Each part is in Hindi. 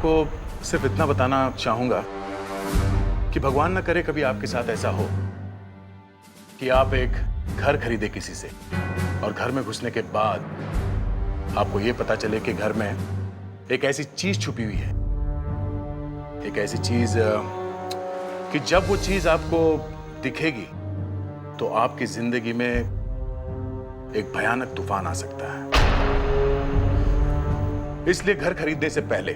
आपको सिर्फ इतना बताना चाहूंगा कि भगवान न करे कभी आपके साथ ऐसा हो कि आप एक घर खरीदे किसी से और घर में घुसने के बाद आपको यह पता चले कि घर में एक ऐसी चीज छुपी हुई है, एक ऐसी चीज कि जब वो चीज आपको दिखेगी तो आपकी जिंदगी में एक भयानक तूफान आ सकता है। इसलिए घर खरीदने से पहले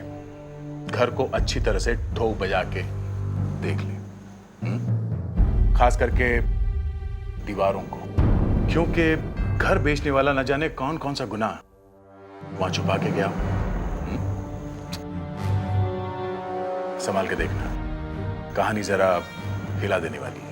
घर को अच्छी तरह से ठोक बजा के देख ले, खास करके दीवारों को, क्योंकि घर बेचने वाला न जाने कौन कौन सा गुनाह वहां छुपा के गया। संभाल के देखना, कहानी जरा हिला देने वाली है।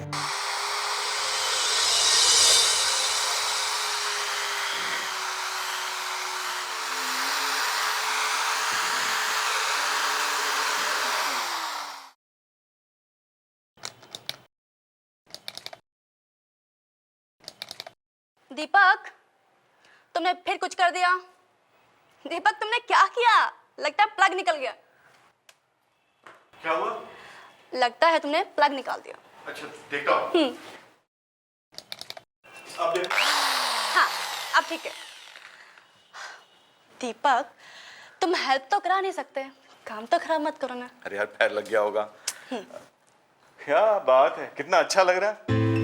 दीपक, तुमने फिर कुछ कर दिया। दीपक, तुमने क्या किया? लगता है प्लग निकल गया। क्या हुआ? लगता है तुमने प्लग निकाल दिया। अच्छा, देखता हूं। अब देख। हाँ, अब ठीक है। दीपक, तुम हेल्प तो करा नहीं सकते, काम तो खराब मत करो ना। अरे यार, पैर लग गया होगा। क्या बात है, कितना अच्छा लग रहा है।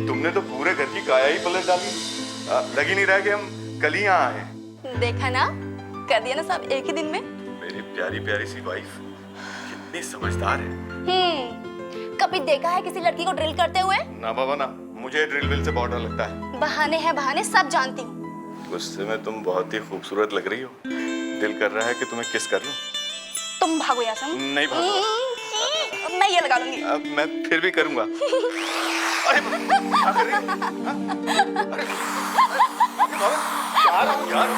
तुमने तो पूरे घर की काया ही पलट डाली। लग ही नहीं रहा कि हम कल ही यहाँ आए। देखा ना, कर दिया ना सब एक ही दिन में। मेरी प्यारी प्यारी सी वाइफ कितनी समझदार है। कभी देखा है किसी लड़की को ड्रिल करते हुए? ना बाबा ना, मुझे ड्रिल विल से बहुत डर लगता है। बहाने हैं बहाने, सब जानती हूँ। गुस्से में तुम बहुत ही खूबसूरत लग रही हो। दिल कर रहा है कि तुम्हें किस कर लूं। तुम भागो यहाँ से। नहीं भागो। मैं ये लगा लूंगी। अब मैं फिर भी करूंगा। अरे क्या कर रही हो? अरे यार,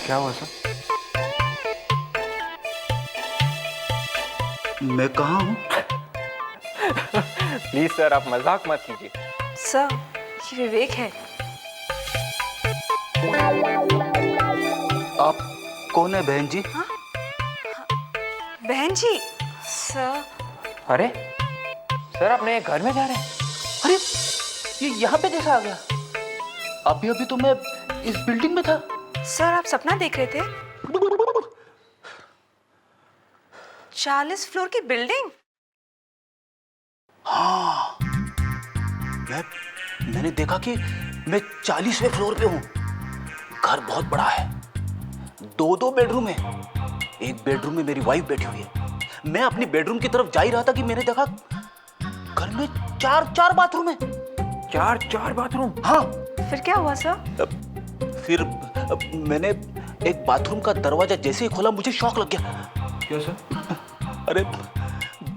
क्या हुआ सर? मैं कहाँ हूँ? प्लीज सर, आप मजाक मत कीजिए। सर, ये विवेक है। आप कौन है बहन जी? बहन जी? सर। अरे सर, अपने घर में जा रहे हैं? अरे ये यहाँ पे कैसा आ गया? अभी अभी तो मैं इस बिल्डिंग में था। सर, आप सपना देख रहे थे? 40 फ्लोर की बिल्डिंग? हाँ, मैंने देखा कि मैं 40वें फ्लोर पे हूँ। घर बहुत बड़ा है, दो बेडरूम है। एक बेडरूम में मेरी वाइफ बैठी हुई है। मैं अपनी बेडरूम की तरफ जा ही रहा था कि मैंने देखा घर में चार बाथरूम है। चार बाथरूम? हाँ। फिर क्या हुआ सर? फिर मैंने एक बाथरूम का दरवाजा जैसे ही खोला, मुझे शॉक लग गया। क्या सर? अरे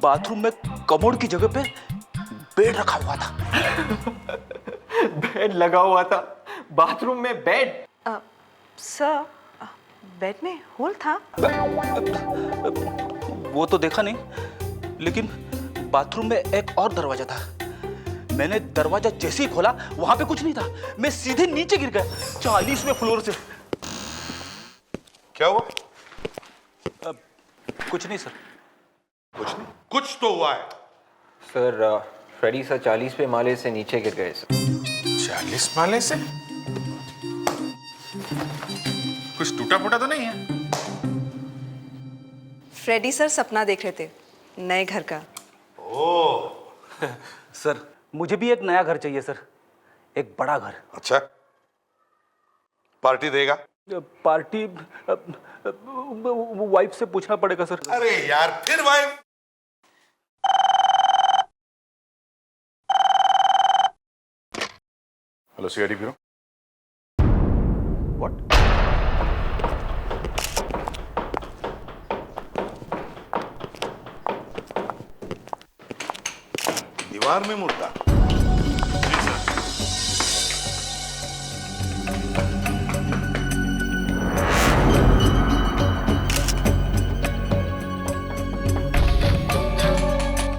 बाथरूम में कमोड की जगह पे बेड रखा हुआ था। बेड लगा हुआ था? बाथरूम में बेड? सर, बेड में होल था? वो तो देखा नहीं, लेकिन बाथरूम में एक और दरवाजा था। मैंने दरवाजा जैसे ही खोला, वहां पे कुछ नहीं था। मैं सीधे नीचे गिर गया 40वें फ्लोर से। क्या हुआ? कुछ नहीं सर। कुछ नहीं, कुछ तो हुआ है। सर, फ्रेडी सर 40वें माले से नीचे गिर गए सर। 40 माले से? कुछ टूटा फूटा तो नहीं है? फ्रेडी सर सपना देख रहे थे नए घर का। ओह सर, मुझे भी एक नया घर चाहिए सर, एक बड़ा घर। अच्छा, पार्टी देगा? पार्टी वाइफ से पूछना पड़ेगा सर। अरे यार, फिर wife? Hello CID bureau. What? दीवार में मुर्दा? जी सर।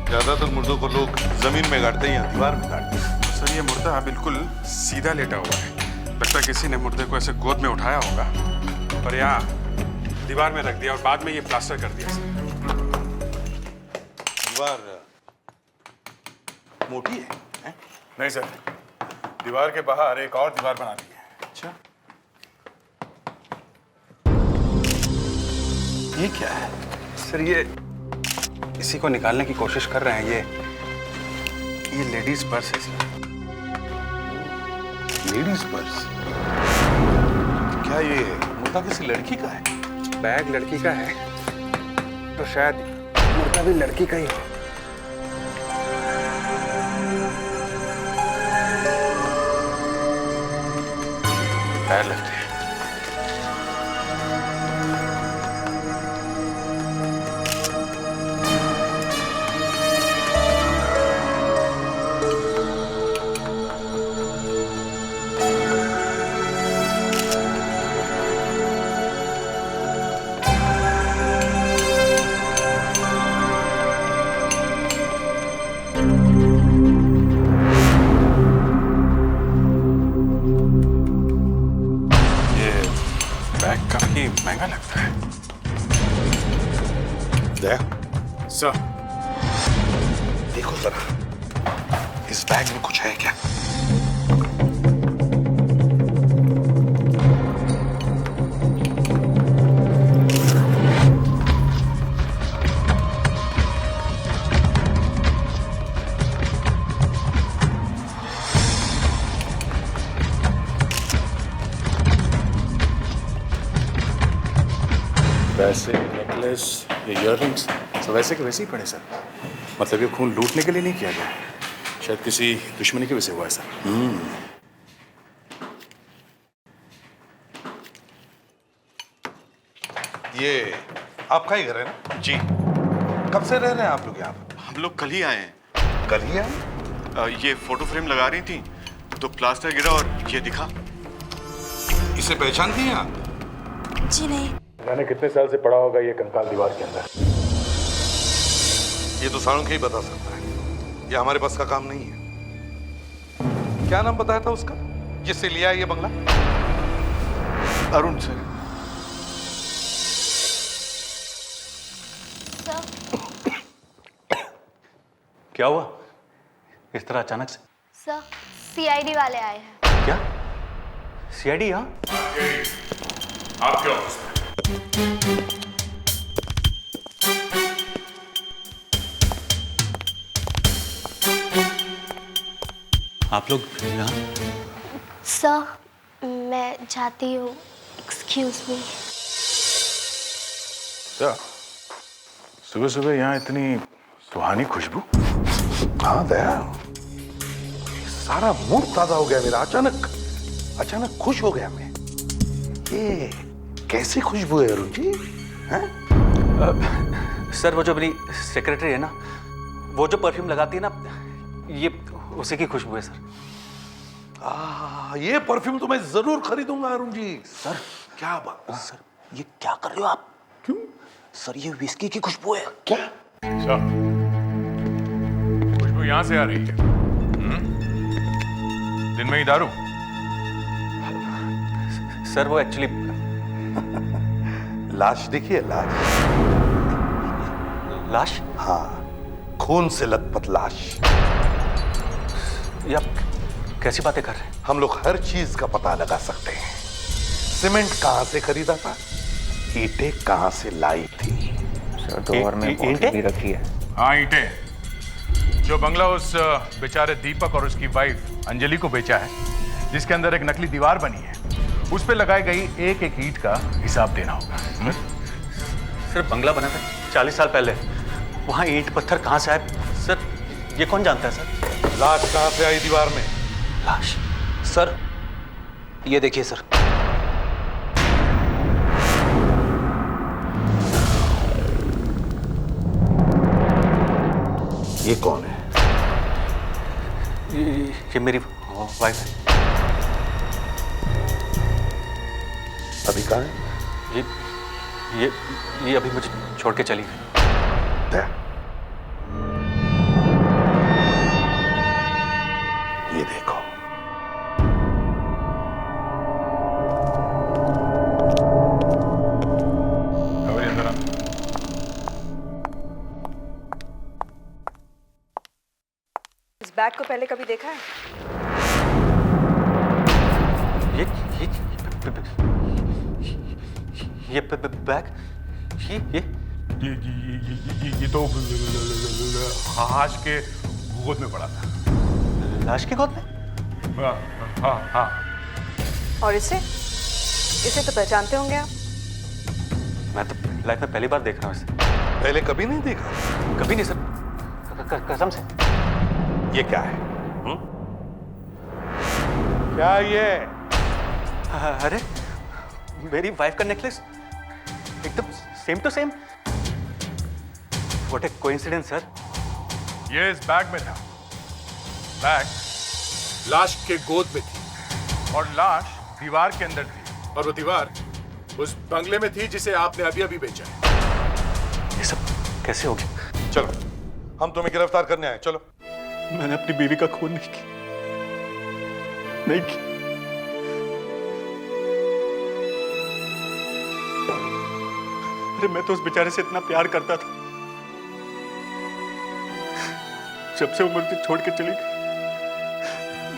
ज्यादातर मुर्दों को लोग जमीन में गाड़ते हैं या दीवार में गाड़ते हैं। सर ये मुर्दा बिल्कुल सीधा लेटा हुआ है। लगता है किसी ने मुर्दे को ऐसे गोद में उठाया होगा और यहाँ दीवार में रख दिया और बाद में ये प्लास्टर कर दिया सर। दीवार मोटी है? नहीं सर, दीवार के बाहर एक और दीवार बना दी है। अच्छा, ये क्या है? सर ये इसी को निकालने की कोशिश कर रहे हैं। ये लेडीज पर्स है सर। Ladies purse? क्या ये मुर्दा किसी लड़की का है? बैग लड़की का है तो शायद मुर्दा भी लड़की का ही हो। पैर लगते हैं। बैग काफी महंगा लगता है। दया, सर, देखो जरा, इस बैग में कुछ है क्या? वैसे नेकलेस, ये इयररिंग्स सब वैसे के वैसे ही पड़े सर। मतलब ये खून लूटने के लिए नहीं किया गया, शायद किसी दुश्मनी की वजह से हुआ है सर। ये आपका ही घर है ना? जी, कब से रह रहे हैं आप लोग यहाँ पर? हम लोग कल ही आए हैं। कल ही आए? ये फोटो फ्रेम लगा रही थी तो प्लास्टर गिरा और ये दिखा। इसे पहचानती हैं आप? जी नहीं। जाने कितने साल से पड़ा होगा ये कंकाल दीवार के अंदर। ये तो साळुंखे ही बता सकता है, ये हमारे पास का काम नहीं है। क्या नाम बताया था उसका जिससे लिया है ये बंगला? अरुण सर। क्या हुआ इस तरह अचानक से? सर सीआईडी वाले आए हैं। क्या सीआईडी? यहाँ आपके ऑफिस में। आप लोग यहाँ? सर मैं जाती हूँ, एक्सक्यूज मी। क्या सुबह सुबह यहाँ इतनी सुहानी खुशबू? हाँ दया, सारा मूड ताजा हो गया मेरा। अचानक खुश हो गया मैं। ये कैसी खुशबू है अरुण जी? सर वो जो अपनी सेक्रेटरी है ना, वो जो परफ्यूम लगाती है ना, ये उसी की खुशबू है सर। ये परफ्यूम तो मैं जरूर खरीदूंगा अरुण जी। सर क्या बात? सर ये क्या कर रहे हो आप? क्यों? सर ये विस्की की खुशबू है। क्या? खुशबू यहाँ से आ रही है। दिन में ही दारू? सर वो एक्चुअली लाश देखिए, लाश? हाँ, खून से लथपथ लाश। ये आप कैसी बातें कर रहे हैं? हम लोग हर चीज का पता लगा सकते हैं। सीमेंट कहां से खरीदा था, ईंटें कहां से लाई थी। सर दोबार में ईंटें? भी रखी है। हाँ, ईंटें। जो बंगला उस बेचारे दीपक और उसकी वाइफ अंजलि को बेचा है, जिसके अंदर एक नकली दीवार बनी है, उस पे लगाई गई एक एक ईंट का हिसाब देना होगा। सर बंगला बना था 40 साल पहले, वहाँ ईंट पत्थर कहाँ से आए? सर ये कौन जानता है सर? लाश कहां से आई दीवार में? लाश? सर, ये देखिए सर। ये कौन है? ये मेरी वाइफ है। अभी कहाँ है? ये अभी मुझे छोड़ के चली गई। दया। ये देखो। अभी अंदर आ। इस बैग को पहले कभी देखा है? ये बैग, ये तो हाश के गोद में पड़ा था। लाश की गोद में? हाँ हाँ। और इसे तो पहचानते होंगे आप। मैं तो लाइफ में पहली बार देख रहा हूँ इसे। पहले कभी नहीं देखा? कभी नहीं सर, कसम से। ये क्या है? क्या ये? अरे मेरी वाइफ का नेकलेस एकदम same to same. What a coincidence sir. ये इस बैग में था। बैग लाश के गोद में थी और लाश दीवार के अंदर थी और वो दीवार उस बंगले में थी जिसे आपने अभी अभी बेचा है। ये सब कैसे हो गया? चलो, हम तुम्हें गिरफ्तार करने आए। चलो। मैंने अपनी बीवी का खून नहीं किया। अरे मैं तो उस बेचारे से इतना प्यार करता था। जब से वो मुझे छोड़ के चली गई,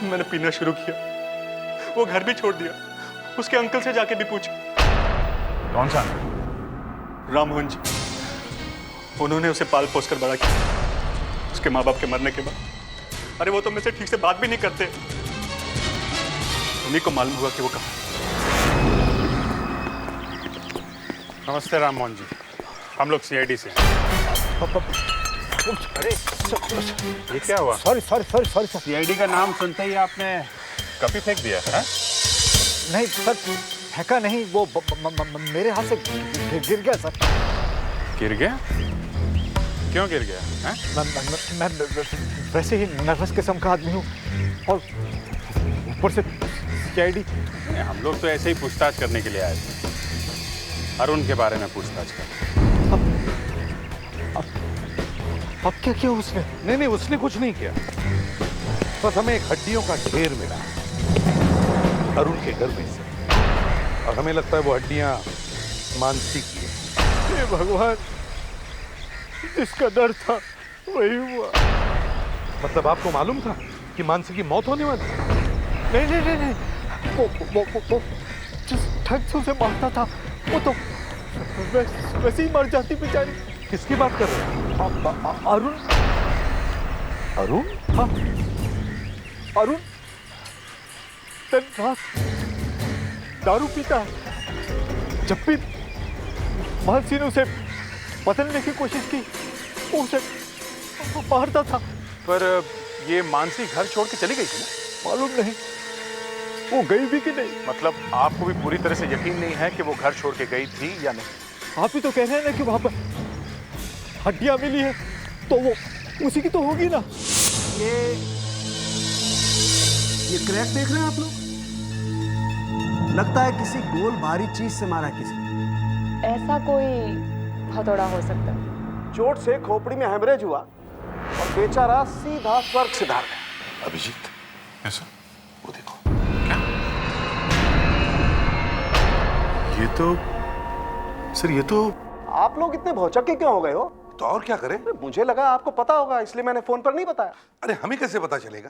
मैंने पीना शुरू किया। वो घर भी छोड़ दिया। उसके अंकल से जाके भी पूछा। कौन सा? राममोहन जी। उन्होंने उसे पाल पोस कर बड़ा किया उसके माँ बाप के मरने के बाद। अरे वो तो मुझसे ठीक से बात भी नहीं करते। उन्हीं को मालूम हुआ कि वो कहाँ। नमस्ते राममोहन जी, हम लोग सीआईडी से हैं। अरे ये क्या हुआ? सॉरी सीआईडी का नाम सुनते ही आपने कॉपी फेंक दिया है? नहीं सर, फेंका नहीं, वो मेरे हाथ से गिर गया सर। गिर गया? क्यों गिर गया? मैं वैसे ही नर्वस किस्म का आदमी हूँ और ऊपर से सीआईडी। हम लोग तो ऐसे ही पूछताछ करने के लिए आए थे। अरुण के बारे में पूछताछ कर। अब क्या किया उसने? नहीं, उसने कुछ नहीं किया। बस हमें एक हड्डियों का ढेर मिला अरुण के घर में से, और हमें लगता है वो हड्डियां मानसी की है। हे भगवान, जिसका डर था वही हुआ। मतलब आपको मालूम था कि मानसी की मौत होने वाली? नहीं, वो जिस ढंग से उसे मारता था वो तो वैसे ही मर जाती बेचारी। किसकी बात कर रहे हैं? अरुण। हाँ, अरुण दिन रात दारू पीता है। जब भी मानसी ने उसे बदलने की कोशिश की, वो उसे मारता था। पर ये मानसी घर छोड़ के चली गई थी ना? मालूम नहीं वो गई भी कि नहीं। मतलब आपको भी पूरी तरह से यकीन नहीं है कि वो घर छोड़ के गई थी या नहीं? आप ही तो कह रहे हैं ना कि वहां पर हड्डियां मिली है, तो वो उसी की तो होगी ना। ये क्रैक देख रहे हैं आप लोग? लगता है किसी गोल भारी चीज से मारा किसी। ऐसा कोई हथौड़ा हो सकता है। चोट से खोपड़ी में हेमरेज हुआ और बेचारा सीधा स्वर्ग सिधार गया। अभिजीत, ऐसा? वो देखो। ये तो सर, ये तो आप लोग इतने भौचक्के क्यों हो गए हो? तो और क्या करें? मुझे लगा आपको पता होगा, इसलिए मैंने फोन पर नहीं बताया। अरे हमें कैसे पता चलेगा?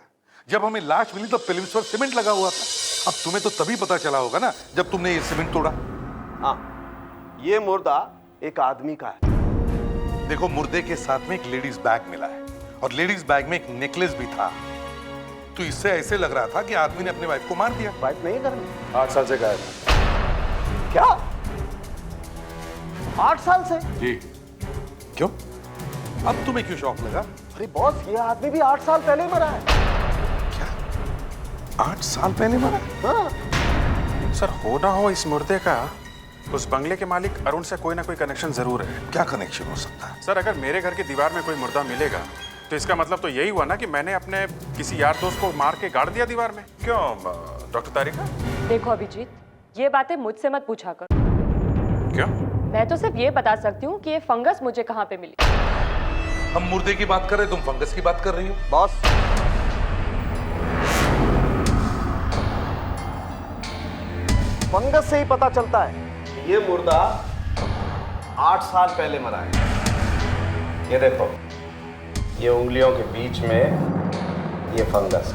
जब हमें लाश मिली तो फिल्म्स पर सीमेंट लगा हुआ था। अब तुम्हें तो तभी पता चला होगा ना जब तुमने ये सीमेंट तोड़ा। हाँ, ये मुर्दा एक आदमी का है। देखो, मुर्दे के साथ में एक लेडीज बैग मिला है और लेडीज बैग में एक नेकलेस भी था। तो इससे ऐसे लग रहा था कि आदमी ने अपने वाइफ को मार दिया। वाइफ नहीं करनी? 8 साल से गायब है। क्या? 8 साल से? जी। क्यों? अब तुम्हें क्यों शौक लगा? अरे बॉस, ये आदमी भी 8 साल पहले ही मरा है। क्या? 8 साल पहले मरा? हाँ। सर हो ना हो इस मुर्दे का उस बंगले के मालिक अरुण से कोई ना कोई कनेक्शन जरूर है। क्या कनेक्शन हो सकता है? सर अगर मेरे घर की दीवार में कोई मुर्दा मिलेगा तो इसका मतलब तो यही हुआ ना कि मैंने अपने किसी यार दोस्त को मार के गाड़ दिया दीवार में। क्यों डॉक्टर तारिका? देखो अभिजीत, ये बातें मुझसे मत पूछा करो। क्यों? मैं तो सिर्फ ये बता सकती हूँ कि ये फंगस मुझे कहाँ पे मिली। हम मुर्दे की बात कर रहे, तुम फंगस की बात कर रही हो। बॉस, फंगस से ही पता चलता है कि ये मुर्दा 8 साल पहले मरा है। ये देखो, ये उंगलियों के बीच में ये फंगस,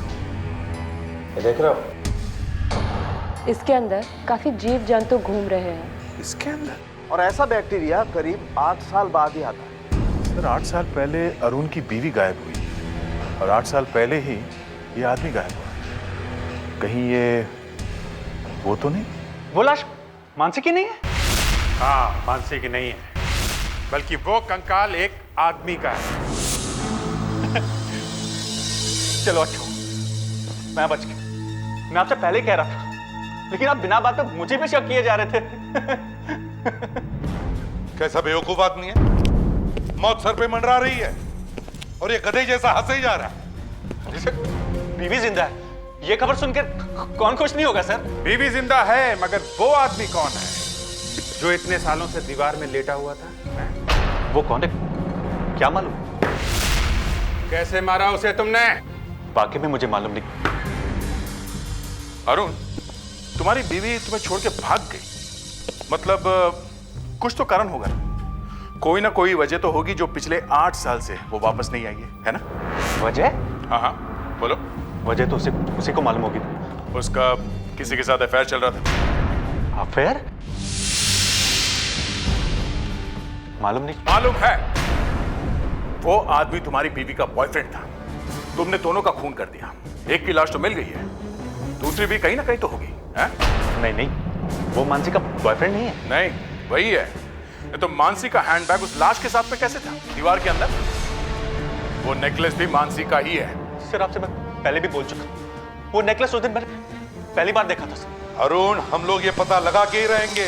ये देख रहे हो? इसके अंदर काफी जीव जंतु घूम रहे हैं। इसके अंदर? और ऐसा बैक्टीरिया करीब 8 साल बाद ही आता है। सर 8 साल पहले अरुण की बीवी गायब हुई और 8 साल पहले ही ये आदमी गायब हुआ। कहीं ये वो तो नहीं? वो लाश मानसी की नहीं है? हाँ, मानसी की नहीं है, बल्कि वो कंकाल एक आदमी का है। चलो अच्छा हुआ मैं बच गया। मैं आपसे पहले ही कह रहा था, लेकिन आप बिना बात पे मुझे भी शक किए जा रहे थे। कैसा बेवकूफ आदमी है, मौत सर पे मंडरा रही है और ये गधे जैसा हंसे ही जा रहा है। सर, बीवी जिंदा है, ये खबर सुनकर कौन खुश नहीं होगा सर? बीवी जिंदा है, मगर वो आदमी कौन है जो इतने सालों से दीवार में लेटा हुआ था? वो कौन है क्या मालूम? कैसे मारा उसे तुमने? वाकई में मुझे मालूम नहीं। अरुण, तुम्हारी बीवी तुम्हें छोड़ के भाग गई, मतलब कुछ तो कारण होगा ना? कोई ना कोई वजह तो होगी जो पिछले 8 साल से वो वापस नहीं आई है ना? वजह? हाँ हाँ बोलो। वजह तो उसी को मालूम होगी। उसका किसी के साथ अफेयर चल रहा था। अफेयर? मालूम नहीं। मालूम है, वो आदमी तुम्हारी बीवी का बॉयफ्रेंड था। तुमने दोनों का खून कर दिया। एक की लाश तो मिल गई है, दूसरी भी कहीं ना कहीं तो होगी है? नहीं नहीं, वो मानसी का बॉयफ्रेंड नहीं है। नहीं, वही है। तो मानसी का हैंडबैग उस लाश के साथ में कैसे था दीवार के अंदर? वो नेकलेस भी मानसी का ही है। सर आपसे मैं पहले भी बोल चुका, वो नेकलेस उस दिन मैंने पहली बार देखा था सर। अरुण, हम लोग ये पता लगा के ही रहेंगे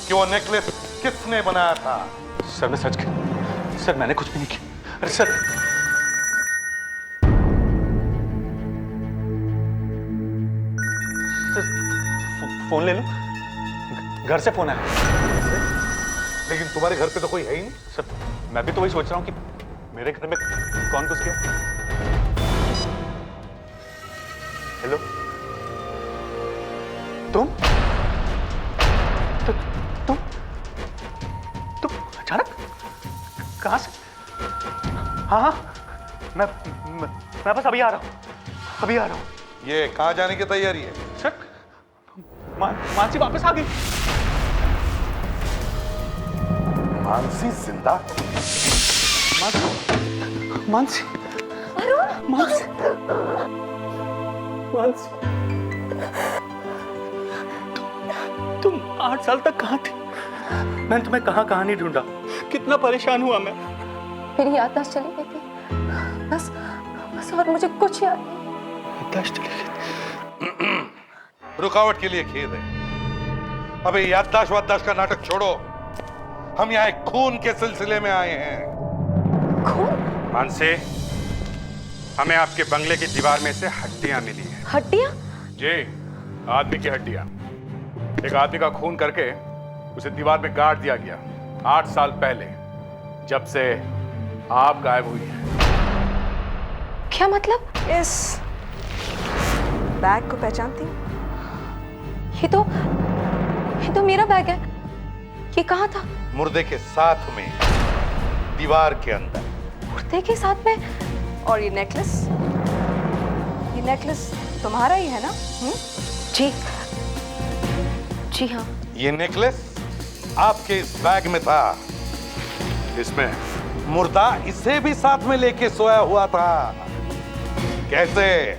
कि वो नेकलेस किसने बनाया था। सर मैं सच कह, सर मैंने कुछ भी नहीं किया। अरे सर, फोन ले लो, घर से फोन आया। लेकिन तुम्हारे घर पे तो कोई है ही नहीं। सर मैं भी तो वही सोच रहा हूँ कि मेरे घर में कौन घुस गया। हेलो, तुम अचानक कहां से? हाँ हाँ, मैं बस अभी आ रहा हूँ। ये कहाँ जाने की तैयारी है? सर मानसी वापस आ गई। मानसी जिंदा? मानसी तुम 8 साल तक कहाँ थी? मैंने तुम्हें कहाँ नहीं ढूंढा, कितना परेशान हुआ मैं। मेरी याददाश्त चली गई थी, बस और मुझे कुछ याद नहीं। याददाश्त चली गई। रुकावट के लिए खेद है। अबे याददाश्त वाददाश्त का नाटक छोड़ो, हम यहाँ एक खून के सिलसिले में आए हैं। खून? मानसी, हमें आपके बंगले की दीवार में से हड्डियां मिली हैं। हड्डियां? जी, आदमी की हड्डियां। एक आदमी का खून करके उसे दीवार में गाड़ दिया गया 8 साल पहले, जब से आप गायब हुई हैं। क्या मतलब? इस बैग को पहचानती हूँ? ये तो मेरा बैग है। ये कहाँ था? मुर्दे के साथ में, दीवार के अंदर। मुर्दे के साथ में? और ये नेकलेस तुम्हारा ही है ना? जी हाँ। ये नेकलेस आपके इस बैग में था। इसमें मुर्दा इसे भी साथ में लेके सोया हुआ था। कैसे?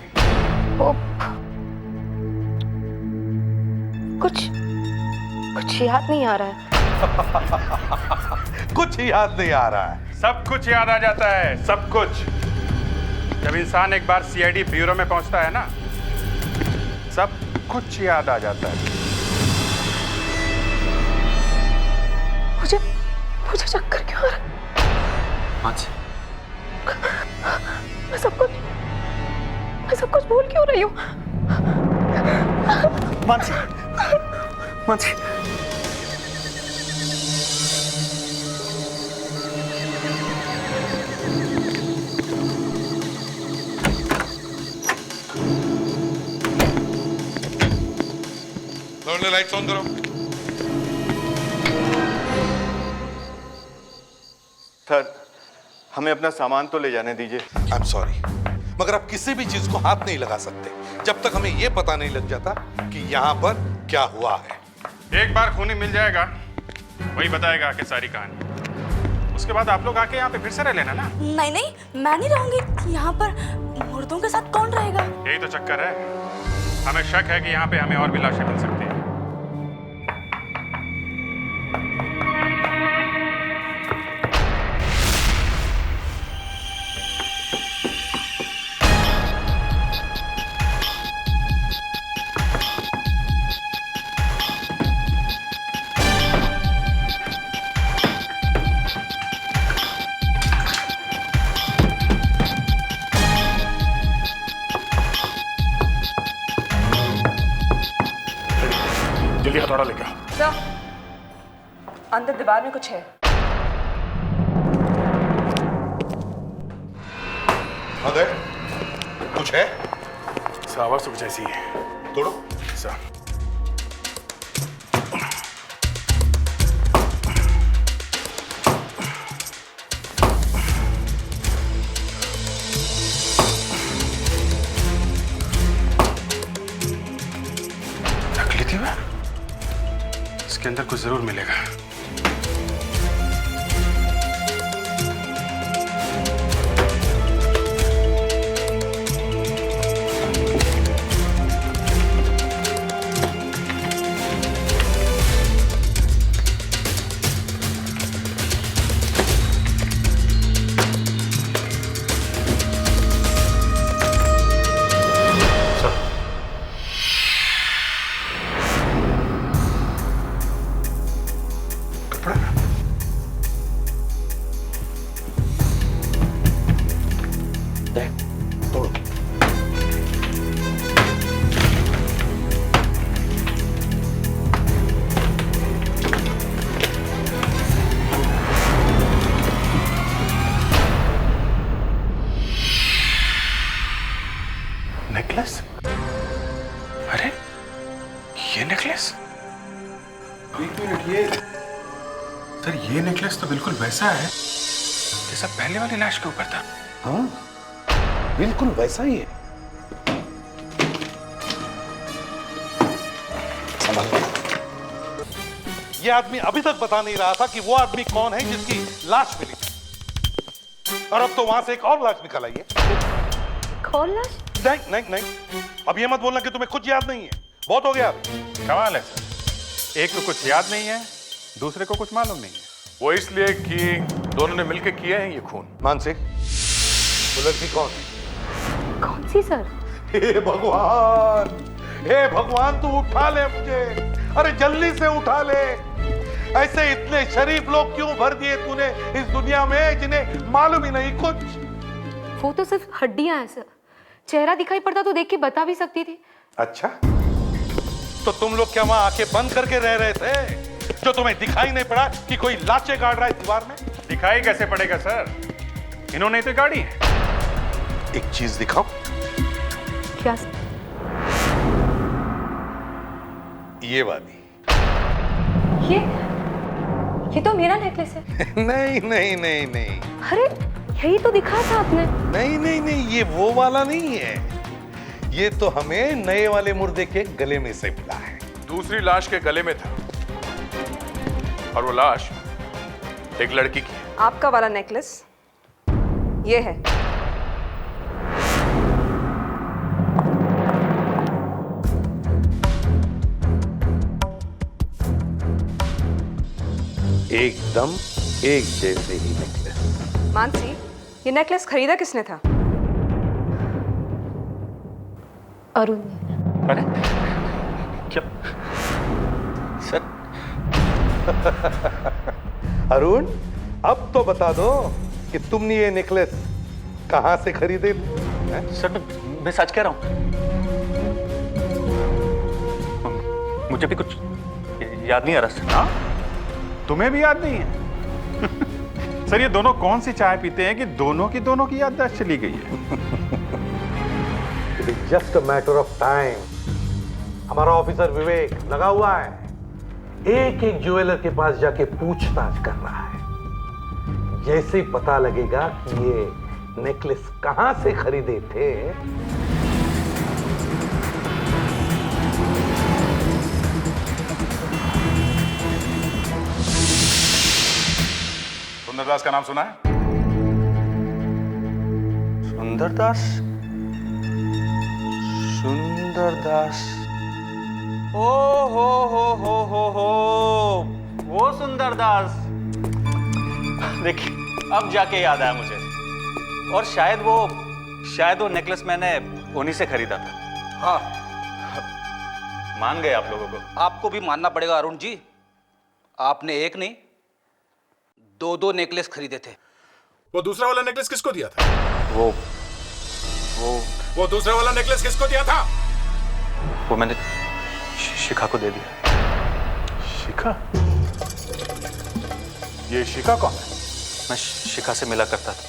कुछ याद नहीं आ रहा है। कुछ याद नहीं आ रहा है। सब कुछ याद आ जाता है, सब कुछ। जब इंसान एक बार सीआईडी ब्यूरो में पहुंचता है ना, सब कुछ याद आ जाता है। मुझे मुझे चक्कर क्यों आ रहा है? मानसी, मैं सब कुछ भूल क्यों रही हूँ? मानसी, मानसी, लाइट्स ऑन करो। सर, हमें अपना सामान तो ले जाने दीजिए। आई एम सॉरी, मगर आप किसी भी चीज को हाथ नहीं लगा सकते जब तक हमें यह पता नहीं लग जाता कि यहाँ पर क्या हुआ है। एक बार खूनी मिल जाएगा, वही बताएगा कि सारी कहानी। उसके बाद आप लोग आके यहाँ पे फिर से रह लेना ना। नहीं नहीं, मैं नहीं रहूंगी यहाँ पर। मुर्दों के साथ कौन रहेगा? यही तो चक्कर है। हमें शक है कि यहाँ पे हमें और भी लाशें मिल सकती हैं। जल्दी हथौड़ा लेके आओ। सर, अंदर दीवार में कुछ है। अदर, कुछ है? सर, आवाज तो कुछ ऐसी ही है। तोड़ो। सर, नकली दीवार? इसके अंदर कुछ जरूर मिलेगा। नेकलेस? अरे, ये नेकलेस? एक मिनट, ये सर, ये नेकलेस तो बिल्कुल वैसा है जैसा पहले वाली लाश के ऊपर था। हाँ, बिल्कुल वैसा ही है। ये आदमी अभी तक बता नहीं रहा था कि वो आदमी कौन है जिसकी लाश मिली, और अब तो वहां से एक और लाश निकल आई है। कौन लाश? नहीं नहीं नहीं, अब ये मत बोलना कि तुम्हें कुछ याद नहीं है। बहुत हो गया। कमाल है सर, एक को कुछ याद नहीं है, दूसरे को कुछ मालूम नहीं है। वो इसलिए कि दोनों ने मिलकर किए हैं ये खून। मानसिक, वो लड़की कौन है? कौन सी सर? हे भगवान, हे भगवान, तू उठा ले मुझे। अरे जल्दी से उठा ले। ऐसे इतने शरीफ लोग क्यों भर दिए तूने इस दुनिया में जिन्हें मालूम ही नहीं कुछ। वो तो सिर्फ हड्डियां हैं सर, चेहरा दिखाई पड़ता तो देख के बता भी सकती थी। अच्छा, तो तुम लोग क्या वहां आके बंद करके रह रहे थे जो तुम्हें दिखाई नहीं पड़ा कि कोई लाशें गाड़ रहा है दीवार में? दिखाई कैसे पड़ेगा सर, इन्होंने तो गाड़ी है। एक चीज दिखाओ। क्या सर? ये वाली। ये तो मेरा नेकलेस है। नहीं नहीं नहीं नहीं अरे यही तो दिखा था आपने। नहीं नहीं नहीं, ये वो वाला नहीं है। ये तो हमें नए वाले मुर्दे के गले में से मिला है। दूसरी लाश के गले में था, और वो लाश एक लड़की की है। आपका वाला नेकलेस ये है। एकदम एक जैसे ही नेकलेस। मानसी, ये नेकलेस खरीदा किसने था? अरुण ने। अरे क्या सर? अरुण, अब तो बता दो कि तुमने ये नेकलेस कहां से खरीदे थे? हैं? सर मैं सच कह रहा हूं। मुझे भी कुछ याद नहीं आ रहा सर। हाँ? तुम्हें भी याद नहीं है? सर ये दोनों कौन सी चाय पीते हैं कि दोनों की याददाश्त चली गई है? It is just a matter of time. हमारा ऑफिसर विवेक लगा हुआ है, एक एक ज्वेलर के पास जाके पूछताछ कर रहा है। जैसे ही पता लगेगा कि ये नेकलेस कहां से खरीदे थे, सुंदरदास का नाम सुना है? सुंदरदास? सुंदरदास? ओ हो, वो सुंदरदास। देखिए अब जाके याद आया मुझे। और शायद वो नेकलेस मैंने उन्हीं से खरीदा था। हाँ, मान गए आप लोगों को? आपको भी मानना पड़ेगा अरुण जी, आपने एक नहीं दो नेकलेस खरीदे थे। वो दूसरा वाला नेकलेस किसको दिया था? वो दूसरा वाला नेकलेस किसको दिया था? वो मैंने शिखा को दे दिया। शिखा? ये शिखा कौन है? मैं शिखा से मिला करता था,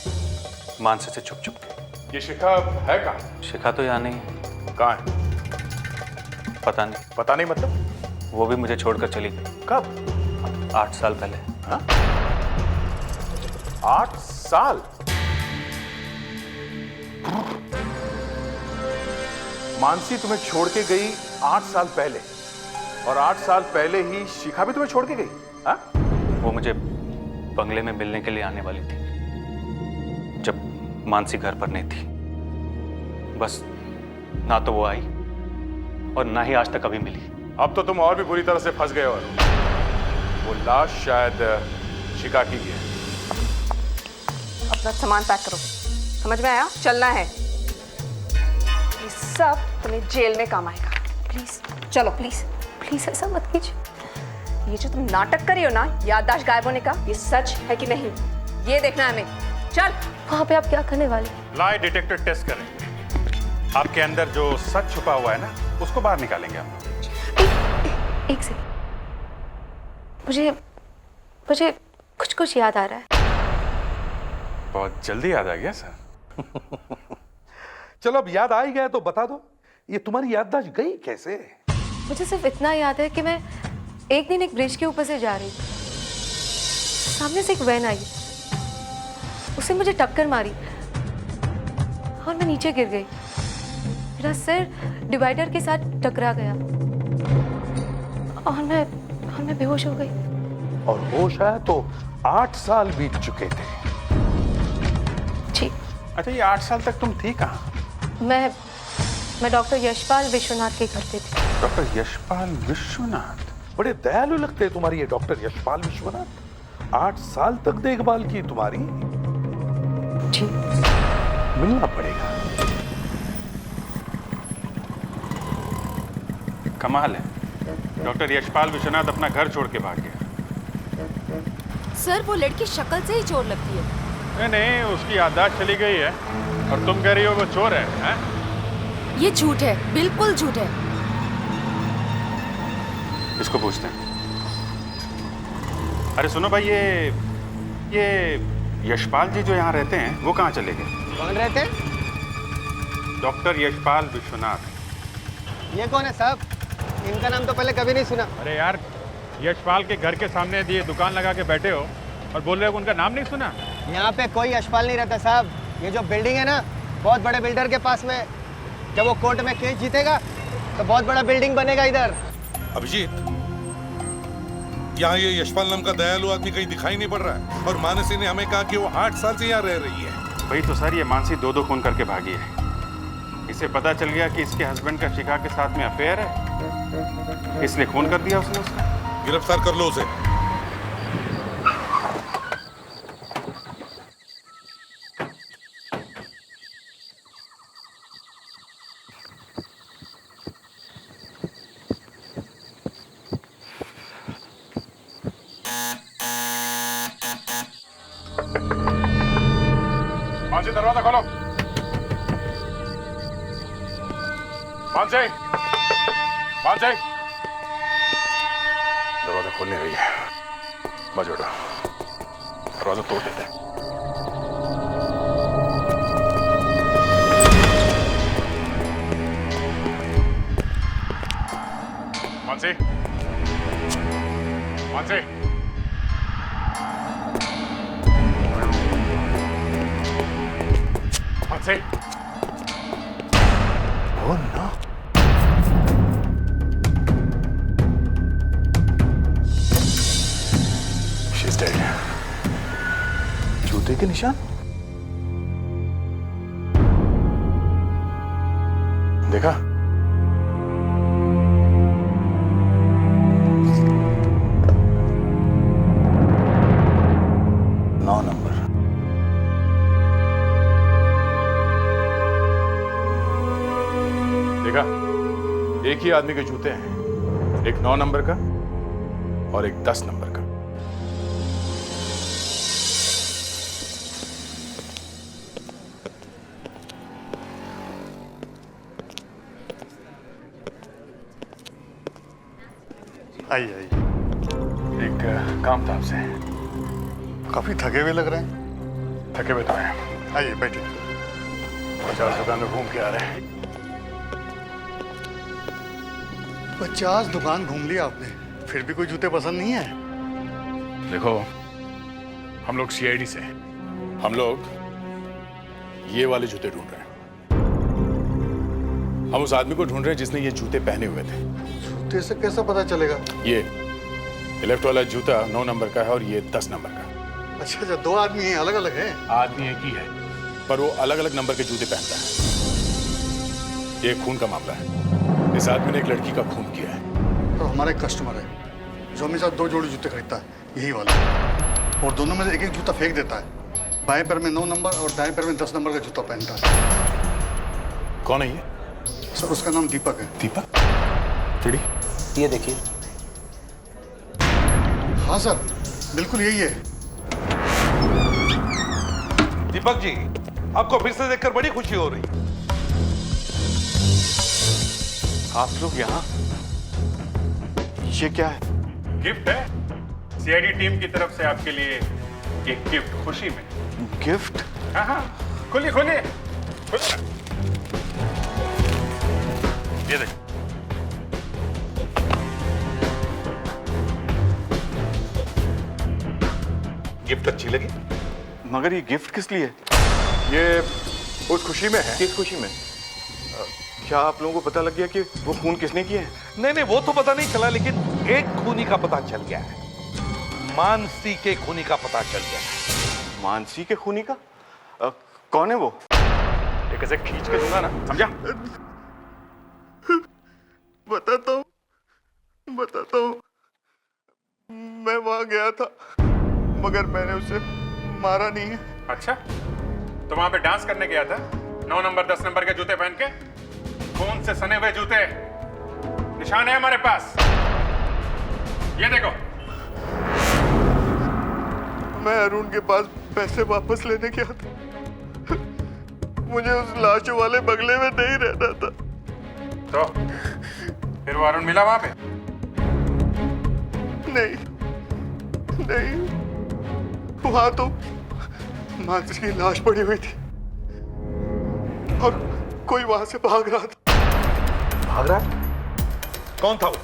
मानसी से छुप के। ये शिखा है कहाँ? शिखा तो यहाँ नहीं है। कहाँ है? पता नहीं। पता नहीं मतलब? वो भी मुझे छोड़कर चली गई। कब? 8 साल पहले। हाँ? 8 साल? मानसी तुम्हें छोड़ के गई 8 साल पहले, और 8 साल पहले ही शिखा भी तुम्हें छोड़ के गई? हाँ? वो मुझे बंगले में मिलने के लिए आने वाली थी जब मानसी घर पर नहीं थी। बस ना तो वो आई और ना ही आज तक कभी मिली। अब तो तुम और भी बुरी तरह से फंस गए हो। वो लाश शायद शिखा की है। अपना सामान पैक करो, समझ में आया? चलना है। ये सब तुम्हें जेल में काम आएगा। प्लीज चलो, प्लीज प्लीज ऐसा मत कीजिए। ये जो तुम नाटक कर रही हो ना, याददाश्त गायब होने का, ये सच है कि नहीं ये देखना है हमें। चल। वहां पे आप क्या करने वाले? लाई डिटेक्टर टेस्ट करेंगे। आपके अंदर जो सच छुपा हुआ है ना, उसको बाहर निकालेंगे हम। एक सेकंड, मुझे कुछ याद आ रहा है। बहुत जल्दी याद आ गया सर। चलो अब याद आ ही गया तो बता दो, ये तुम्हारी याददाश्त गई कैसे? मुझे सिर्फ इतना याद है कि मैं एक दिन एक ब्रिज के ऊपर से जा रही थी, सामने से एक वैन आई, उसने मुझे टक्कर मारी और मैं नीचे गिर गई। मेरा सिर डिवाइडर के साथ टकरा गया और मैं बेहोश हो गई। और होश आया तो 8 साल बीत चुके थे। जी। अच्छा, ये 8 साल तक तुम थी कहाँ? मैं डॉक्टर यशपाल विश्वनाथ के घर पे थी। डॉक्टर यशपाल विश्वनाथ? बड़े दयालु लगते हैं तुम्हारी ये डॉक्टर यशपाल विश्वनाथ। 8 साल तक देखभाल की तुम्हारी। जी। मिलना पड़ेगा। कमाल है, डॉक्टर यशपाल विश्वनाथ अपना घर छोड़ के भाग गया। सर वो लड़की शक्ल से ही चोर लगती है। नहीं, उसकी याददाश्त चली गई है और तुम कह रही हो वो चोर है, हैं? ये झूठ है, बिल्कुल झूठ है। इसको पूछते हैं। अरे सुनो भाई, ये यशपाल जी जो यहाँ रहते हैं वो कहाँ चले गए? कौन रहते हैं? डॉक्टर यशपाल विश्वनाथ। ये कौन है साहब? इनका नाम तो पहले कभी नहीं सुना। अरे यार, यशपाल के घर के सामने ये दुकान लगा के बैठे हो और बोल रहे हो उनका नाम नहीं सुना? यहाँ पे कोई यशपाल नहीं रहता साहब। ये जो बिल्डिंग है ना, बहुत बड़े बिल्डर के पास में। जब वो कोर्ट में केस जीतेगा तो बहुत बड़ा बिल्डिंग बनेगा इधर। अभिजीत, यहाँ ये यशपाल नाम का दयालु आदमी कहीं दिखाई नहीं पड़ रहा है, और मानसी ने हमें कहा कि वो 8 साल से यहाँ रह रही है। भाई तो सर, ये मानसी 2 खून करके भागी है। इसे पता चल गया कि इसके हस्बैंड का शिखा के साथ में अफेयर है, इसलिए खून कर दिया उसने उसे। गिरफ्तार कर लो उसे। दरवाजा खोलो। मानसी, मानसी, दरवाजा खोल नहीं रही है। बाजू हटो, दरवाजा तोड़ देते हैं। Mansi, Mansi, Mansi. Oh no. She's dead. जूते के निशान? देखा? 9 नंबर। देखा? एक ही आदमी के जूते हैं, एक 9 नंबर का और एक 10 नंबर का। आइए आइए। एक काम था आपसे। काफी थके हुए लग रहे हैं। थके हुए तो हैं। आइए बैठिए। 50 दुकान में घूम के आ रहे हैं। 50 दुकान घूम लिया आपने, फिर भी कोई जूते पसंद नहीं है? देखो, हम लोग सीआईडी से हैं। हम लोग ये वाले जूते ढूंढ रहे हैं। हम उस आदमी को ढूंढ रहे हैं जिसने ये जूते पहने हुए थे। जूते से कैसा पता चलेगा? ये लेफ्ट वाला जूता 9 नंबर का है और ये 10 नंबर का। अच्छा अच्छा, 2 आदमी हैं, अलग अलग हैं। आदमी एक ही है, पर वो अलग अलग नंबर के जूते पहनता है। ये खून का मामला है। इस आदमी ने एक लड़की का खून किया है। तो हमारा एक कस्टमर है जो हमेशा 2 जोड़ी जूते खरीदता है, यही वाला, और दोनों में से एक एक जूता फेंक देता है। बाएं पैर में 9 नंबर और दाएं पैर में 10 नंबर का जूता पहनता है। कौन है ये? सर उसका नाम दीपक है। दीपक? फ्रेडी, ये देखिए। हाँ सर, बिल्कुल यही है। दीपक जी, आपको फिर से देखकर बड़ी खुशी हो रही। आप लोग यहाँ? ये क्या है? गिफ्ट है सीआईडी टीम की तरफ से आपके लिए, एक गिफ्ट खुशी में। गिफ्ट? हाँ हाँ, खोलिए खोलिए खोलिए। ये देखो। गिफ्ट अच्छी लगी, मगर ये गिफ्ट किस लिए? ये उस खुशी में है। किस खुशी में? क्या आप लोगों को पता लग गया कि वो खून किसने किया है? नहीं नहीं, वो तो पता नहीं चला, लेकिन एक खूनी का पता चल गया है। मानसी के खूनी का पता चल गया है। मानसी के खूनी का? कौन है वो? एक ऐसे खींच के दूंगा ना, समझा? बताता हूँ। मैं वहां गया था, मगर मैंने उसे मारा नहीं है। अच्छा, तो वहां पे डांस करने गया था 9 नंबर 10 नंबर के जूते पहन के? खून से सने हुए जूते, निशान है हमारे पास, ये देखो। मैं अरुण के पास पैसे वापस लेने गया था। मुझे उस लाशों वाले बंगले में नहीं रहना था। तो फिर वो अरुण मिला वहां पे? नहीं, वहां तो मानसी की लाश पड़ी हुई थी और कोई वहां से भाग रहा था। भाग रहा? कौन था वो?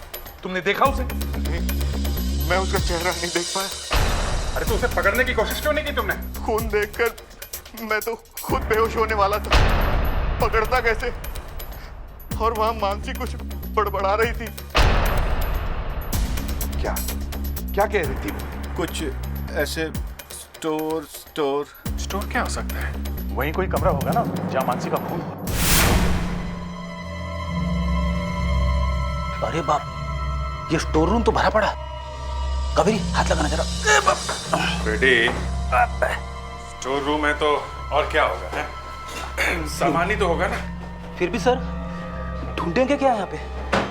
तुमने देखा उसे? नहीं, मैं उसका चेहरा नहीं देख पाया। अरे तो उसे पकड़ने की कोशिश क्यों नहीं की तुमने? खून देखकर मैं तो खुद बेहोश होने वाला था, पकड़ता कैसे? और वहां मानसी कुछ बड़बड़ा रही थी। क्या कह रही थी? कुछ ऐसे स्टोर क्या हो सकता है? वहीं कोई कमरा होगा ना जहां मानसी का खून हुआ। अरे बाप, ये स्टोर रूम तो भरा पड़ा है। कबीर, हाथ लगाना जरा। बेटी, स्टोर रूम है तो और क्या होगा है? सामान ही तो होगा ना। फिर भी सर, ढूंढेंगे क्या यहाँ पे?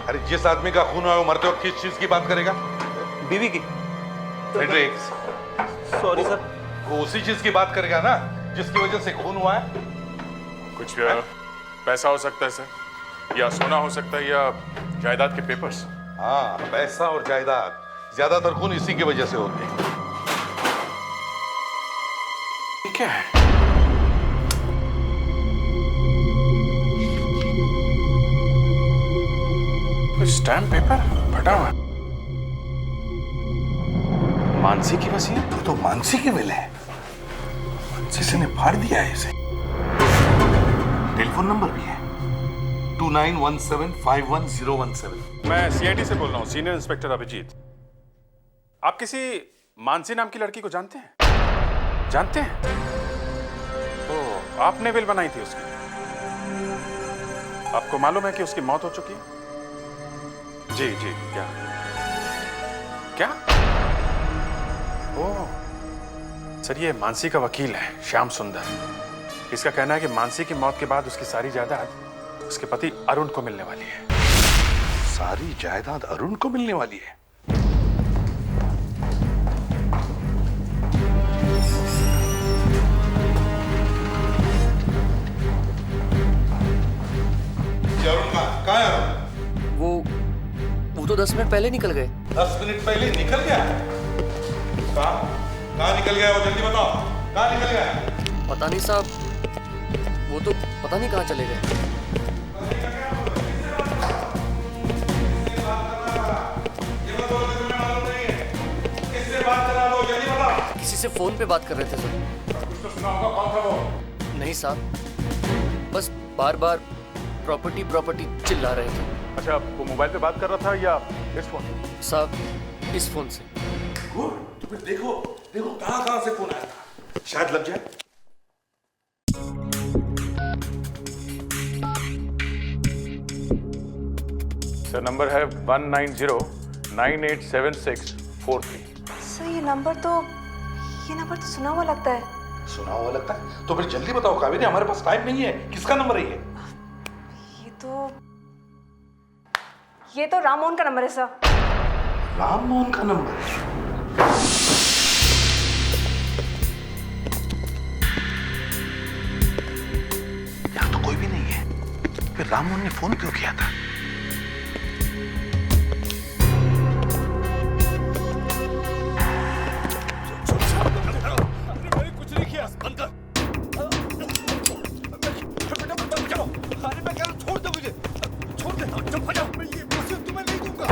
अरे जिस आदमी का खून हुआ है वो मरते वक्त किस चीज की बात करेगा? बीवी की। Fredericks, sorry sir. वो उसी चीज की बात करेगा ना जिसकी वजह से खून हुआ है। कुछ पैसा हो सकता है सर, या सोना हो सकता है, या जायदाद के पेपर्स। हाँ, पैसा और जायदाद ज्यादातर खून इसी की वजह से होते हैं। क्या है? कुछ स्टैम्प पेपर फटा हुआ। मानसी की वसीयत? तो मानसी की विल है, किसी ने फाड़ दिया है इसे। टेलीफोन नंबर भी है 2917511017। मैं सीआईडी से बोल रहा हूँ, सीनियर इंस्पेक्टर अभिजीत। आप किसी मानसी नाम की लड़की को जानते हैं? जानते हैं? तो आपने विल बनाई थी उसकी। आपको मालूम है कि उसकी मौत हो चुकी है? जी जी। क्या क्या? ओह सर, ये मानसी का वकील है, श्याम सुंदर। इसका कहना है कि मानसी की मौत के बाद उसकी सारी जायदाद उसके पति अरुण को मिलने वाली है। सारी जायदाद अरुण को मिलने वाली है? अरुण कहाँ है अरुण? वो तो 10 मिनट पहले निकल गए। 10 मिनट पहले निकल गया? कहाँ निकल गया वो, जल्दी बताओ, कहाँ निकल गया? पता नहीं साहब, वो तो पता नहीं कहाँ चले गए। किसी से फोन पे बात कर रहे थे सर। कुछ तो सुना होगा, कौन था वो? नहीं साहब, बस बार बार प्रॉपर्टी चिल्ला रहे थे। अच्छा, वो मोबाइल पे बात कर रहा था या इस फोन? साहब इस फोन से। गुड, तो फिर देखो कहाँ से फोन आया था, शायद लग जाए। सर नंबर है 190987643। सर ये नंबर तो सुना हुआ लगता है। सुना हुआ लगता है? तो फिर जल्दी बताओ कावेरी, हमारे पास टाइम नहीं है। किसका नंबर है ये? ये तो राममोहन का नंबर है सर। राममोहन का नंबर? यहाँ तो कोई भी नहीं है, फिर राममोहन ने फोन क्यों किया था? कुछ नहीं किया, बंद कर। अरे मैं कह रहा हूँ, छोड़ दो मुझे, छोड़ दे, चुप हो जाओ। मैं ये वसीयत तुम्हें नहीं दूंगा।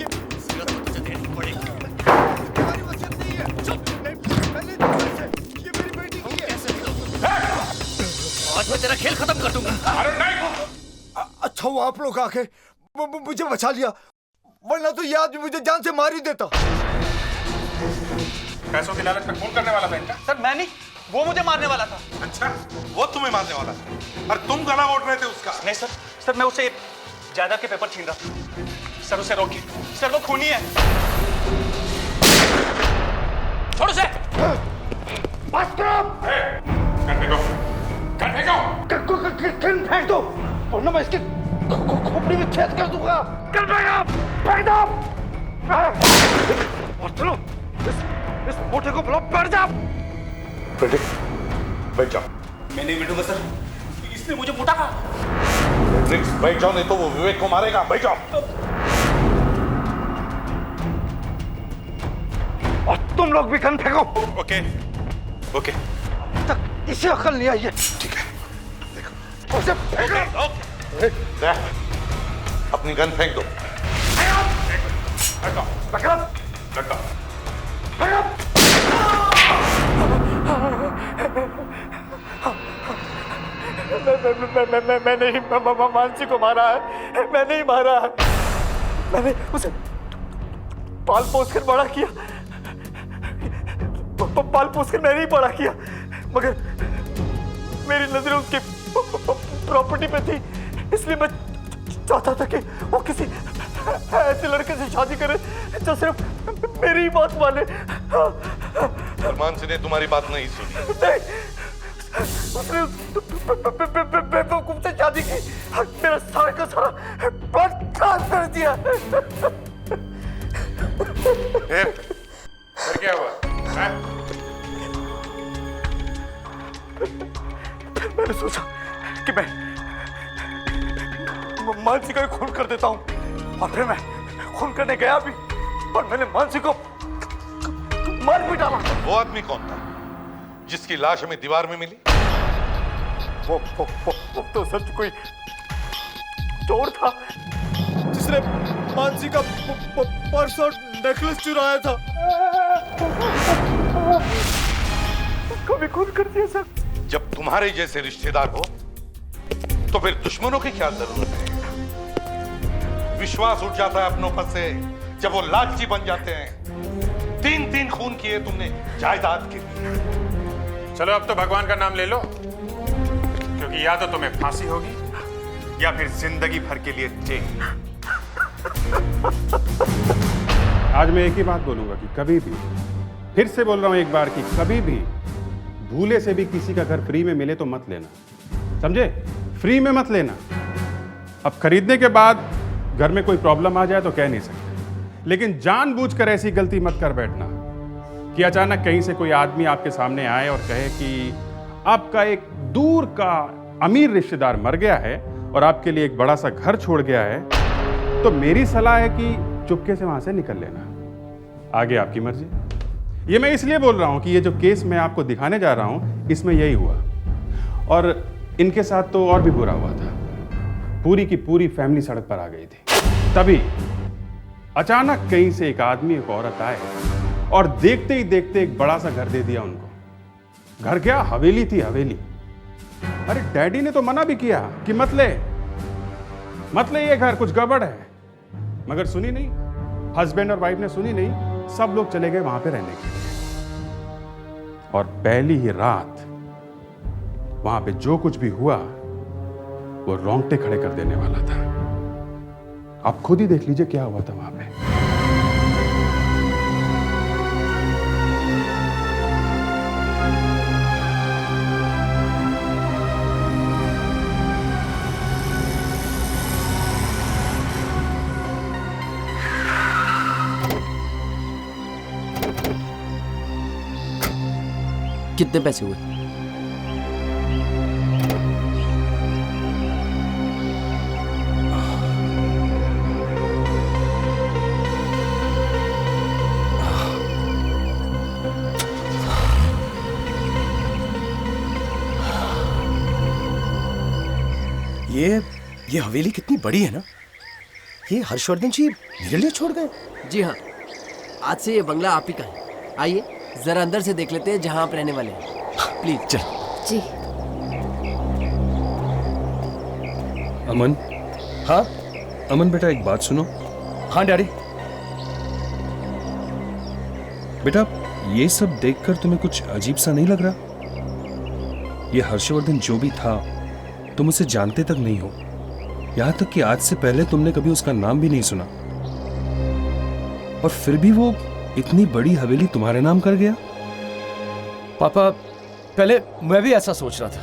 ये वसीयत मुझे देनी पड़ेगी। तुम्हारी वसीयत नहीं है। चुप, मैं नहीं दूंगा इसे। ये मेरी बेटी की है। आज मैं तेरा खेल खत्म कर दूंगा। अरे नहीं! अच्छा वो आप लोग आके मुझे बचा लिया, वरना तो ये आदमी मुझे जान से मार ही देता। पैसों के लालच में खून करने वाला था इनका? सर मैं नहीं, वो मुझे मारने वाला था। अच्छा, वो तुम्हें मारने वाला था और तुम गला घोट रहे थे उसका? नहीं सर मैं उसे जायदाद के पेपर छीन रहा था। सर उसे रोकिए, सर वो खूनी है। छोड़ उसे। बस करो। गन फेंको, गन फेंको। गन फेंक दो, वरना मैं इसके खोपड़ी में छेद कर दूंगा। गन फेंक दो। और चलो, इस मोटे को ब्लॉक कर जाओ। बैठ जाओ। मैं नहीं बैठूंगा सर, इसने मुझे मोटा कहा। बैठ जाओ, नहीं तो वो विवेक को मारेगा। बैठ जाओ। और तुम लोग भी गन फेंको। Okay okay. तक इसे अकल नहीं आई है। ठीक है, देखो उसे फेंको। अपनी गन फेंक दो। मैं नहीं मानसी को मारा है, मैं नहीं मारा है। मैंने उसे पाल पोस कर बड़ा किया, पाल पोस कर मैंने ही बड़ा किया, मगर मेरी नजरें उसकी प्रॉपर्टी पे थी, इसलिए मैं चाहता था कि वो किसी ऐसे लड़के से शादी करे जो सिर्फ मेरी ही बात माने। सलमान सिंह ने तुम्हारी बात नहीं सुनी। नहीं, उसने बेवकूफ से शादी की, मेरा सारा का सारा ब्लड ट्रांस कर दिया। फिर क्या हुआ? मैंने सोचा कि मैं मानसी का खून कर देता हूँ। और फिर मैं खून करने गया भी, पर मैंने मानसी को मार भी डाला। वो आदमी कौन था जिसकी लाश हमें दीवार में मिली? वो तो सच कोई चोर था जिसने मानसी का पर्स और नेकलेस चुराया था। कभी खून कर दिया सर। जब तुम्हारे जैसे रिश्तेदार हो तो फिर दुश्मनों की क्या जरूरत है? विश्वास उठ जाता है अपनों पर से जब वो लालची बन जाते हैं। 3 खून किए तुमने जायदाद के लिए। चलो अब तो भगवान का नाम ले लो, क्योंकि या तो तुम्हें फांसी होगी या फिर जिंदगी भर के लिए जेल। आज मैं एक ही बात बोलूंगा कि कभी भी, फिर से बोल रहा हूं एक बार, कि कभी भी भूले से भी किसी का घर फ्री में मिले तो मत लेना, समझे? फ्री में मत लेना। अब खरीदने के बाद घर में कोई प्रॉब्लम आ जाए तो कह नहीं सकते, लेकिन जानबूझकर ऐसी गलती मत कर बैठना कि अचानक कहीं से कोई आदमी आपके सामने आए और कहे कि आपका एक दूर का अमीर रिश्तेदार मर गया है और आपके लिए एक बड़ा सा घर छोड़ गया है, तो मेरी सलाह है कि चुपके से वहां से निकल लेना। आगे आपकी मर्जी। ये मैं इसलिए बोल रहा हूं कि ये जो केस मैं आपको दिखाने जा रहा हूं इसमें यही हुआ, और इनके साथ तो और भी बुरा हुआ था। पूरी की पूरी फैमिली सड़क पर आ गई थी। तभी अचानक कहीं से एक आदमी एक औरत आए और देखते ही देखते एक बड़ा सा घर दे दिया उनको। घर क्या, हवेली थी, हवेली। अरे डैडी ने तो मना भी किया कि मत ले ये घर, कुछ गड़बड़ है, मगर सुनी नहीं। हस्बैंड और वाइफ ने सुनी नहीं, सब लोग चले गए वहां पे रहने के लिए। और पहली ही रात वहां पे जो कुछ भी हुआ वो रोंगटे खड़े कर देने वाला था। आप खुद ही देख लीजिए क्या हुआ था वहां पे। कितने पैसे हुए? ये हवेली कितनी बड़ी है ना। ये हर्षवर्धन जी मेरे लिए छोड़ गए? जी हाँ, आज से ये बंगला आप ही का है। आइए जरा अंदर से देख लेते हैं जहां आप रहने वाले हैं। प्लीज। चल। जी। अमन। हाँ अमन बेटा, एक बात सुनो। हाँ डैडी। बेटा, ये सब देखकर तुम्हें कुछ अजीब सा नहीं लग रहा? ये हर्षवर्धन जो भी था, तुम उसे जानते तक नहीं हो। यहां तक कि आज से पहले तुमने कभी उसका नाम भी नहीं सुना, और फिर भी वो इतनी बड़ी हवेली तुम्हारे नाम कर गया। पापा, पहले मैं भी ऐसा सोच रहा था,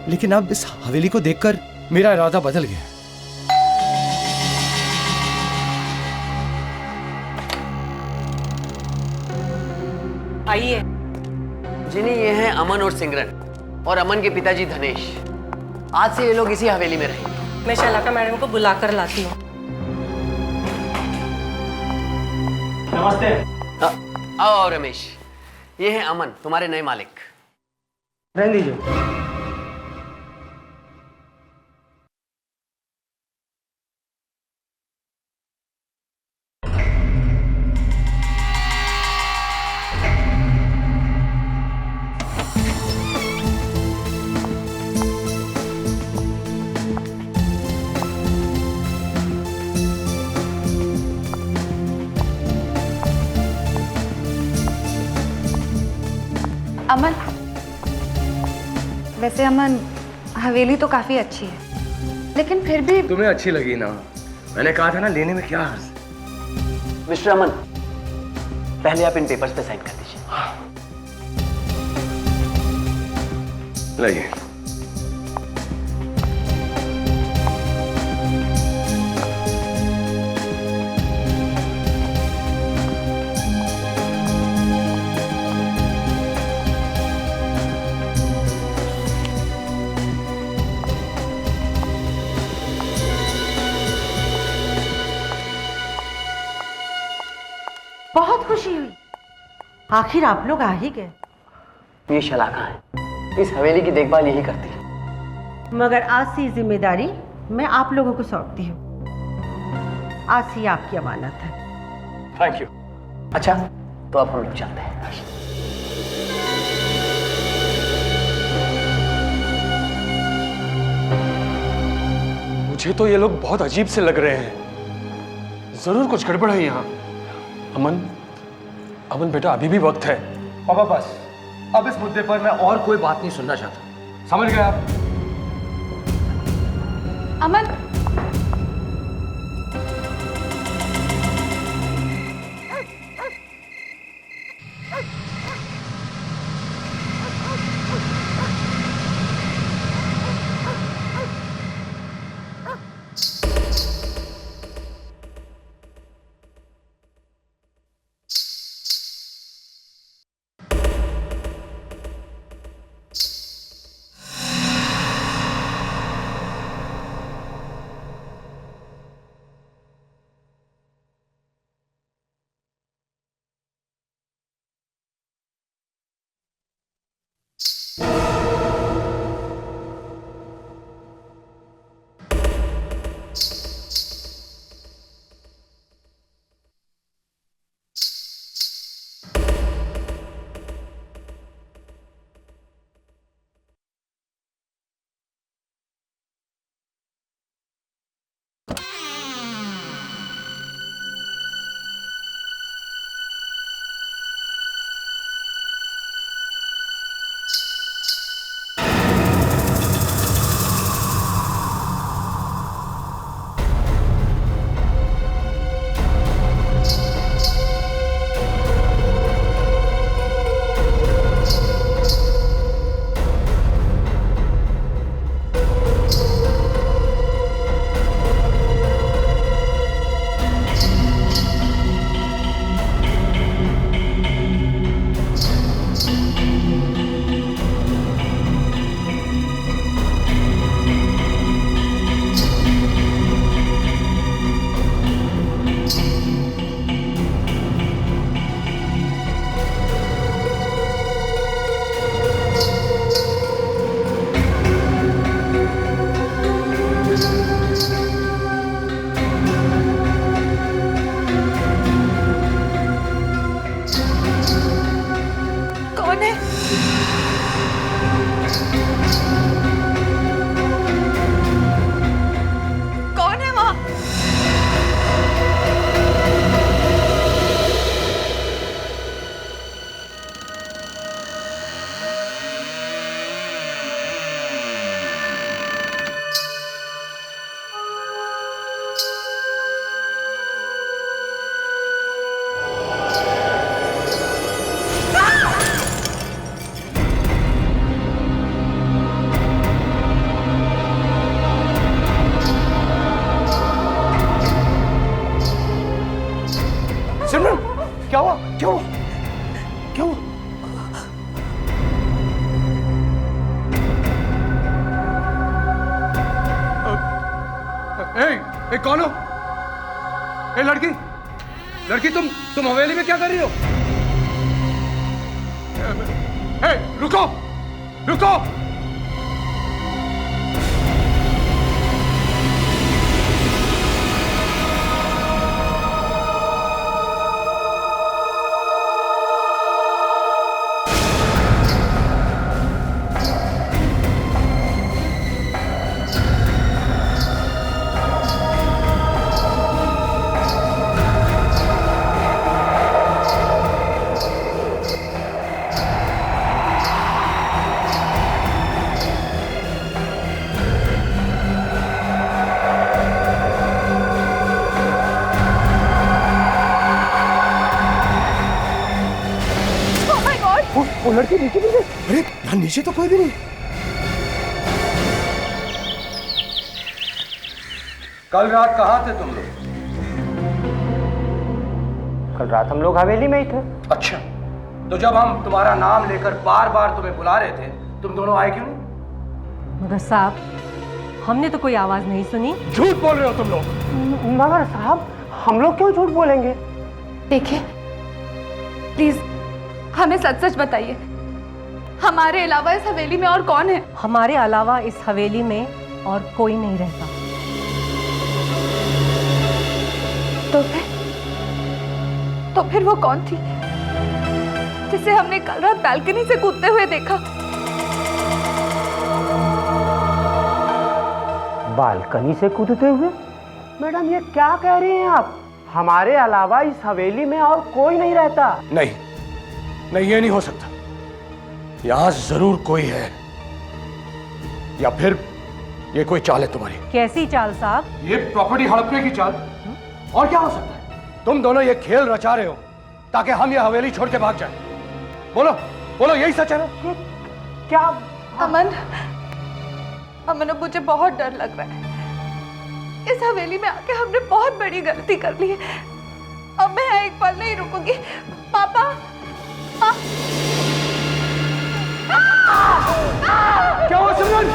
लेकिन अब इस हवेली को देखकर मेरा इरादा बदल गया। आइए। जिन्हें ये हैं अमन और सिमरन, और अमन के पिताजी धनेश। आज से ये लोग इसी हवेली में रहेंगे। मैं शैलाका मैडम को बुलाकर लाती हूँ। नमस्ते। आओ रमेश, ये है अमन, तुम्हारे नए मालिक। रहने दीजिए। अमन, वैसे अमन हवेली तो काफी अच्छी है, लेकिन फिर भी तुम्हें अच्छी लगी ना? मैंने कहा था ना, लेने में क्या हर्ज। मिस्टर अमन, पहले आप इन पेपर्स पे साइन कर दीजिए। लाइए। बहुत खुशी हुई। आखिर आप लोग आ ही गए। ये शलाका है, इस हवेली की देखभाल यही करती है। मगर आज से जिम्मेदारी मैं आप लोगों को सौंपती हूँ। आज से आपकी अमानत है। Thank you. अच्छा, तो अब हम लोग चलते हैं। मुझे तो ये लोग बहुत अजीब से लग रहे हैं। जरूर कुछ गड़बड़ है यहाँ। अमन बेटा, अभी भी वक्त है। पापा बस, अब इस मुद्दे पर मैं और कोई बात नहीं सुनना चाहता। समझ गए आप? अमन, क्या हुआ? क्या हुआ? क्या हुआ? ए, कौन हो? ए लड़की तुम हवेली में क्या कर रही हो? ए, रुको रुको। वो लड़की नीचे गिर गई। अरे यहाँ नीचे तो कोई भी नहीं। कल रात कहाँ थे तुम लोग? कल रात हम लोग हवेली में ही थे। अच्छा, तो जब हम तुम्हारा नाम लेकर बार बार तुम्हें बुला रहे थे, तुम दोनों आए क्यों नहीं? मगर साहब, हमने तो कोई आवाज नहीं सुनी। झूठ बोल रहे हो तुम लोग। मगर साहब, हम लोग क्यों झूठ बोलेंगे? देखिए, प्लीज हमें सच सच बताइए, हमारे अलावा इस हवेली में और कौन है? हमारे अलावा इस हवेली में और कोई नहीं रहता। तो फिर वो कौन थी जिसे हमने कल रात बालकनी से कूदते हुए देखा? बालकनी से कूदते हुए? मैडम ये क्या कह रही हैं आप? हमारे अलावा इस हवेली में और कोई नहीं रहता। नहीं नहीं, ये नहीं हो सकता। यहां जरूर कोई है, या फिर ये कोई चाल है तुम्हारी। कैसी चाल साहब? ये प्रॉपर्टी हड़पने की चाल। और क्या हो सकता है? तुम दोनों ये खेल रचा रहे हो ताकि हम ये हवेली छोड़ के भाग जाएं। बोलो बोलो, यही सच है ना? क्या? अमन मुझे बहुत डर लग रहा है। इस हवेली में आके हमने बहुत बड़ी गलती कर ली है। अब मैं यहाँ एक पल नहीं रुकूंगी। पापा क्या हुआ सिमरन?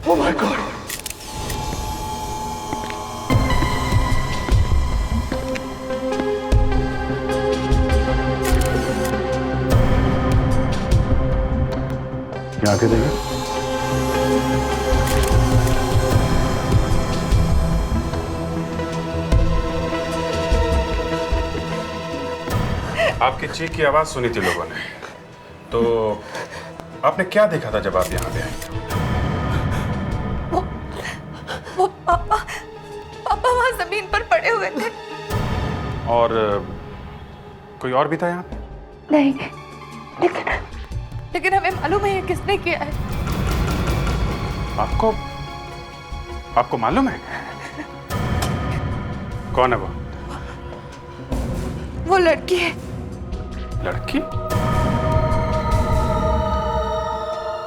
Oh my God! क्या आके देगा? आपकी चीख की आवाज सुनी थी लोगों ने, तो आपने क्या देखा था जब आप यहाँ पे आए? वो पापा वहां जमीन पर पड़े हुए थे। और कोई और भी था यहाँ पे? नहीं, लेकिन हमें मालूम है ये किसने किया है। आपको मालूम है कौन है वो? वो लड़की है। लड़की?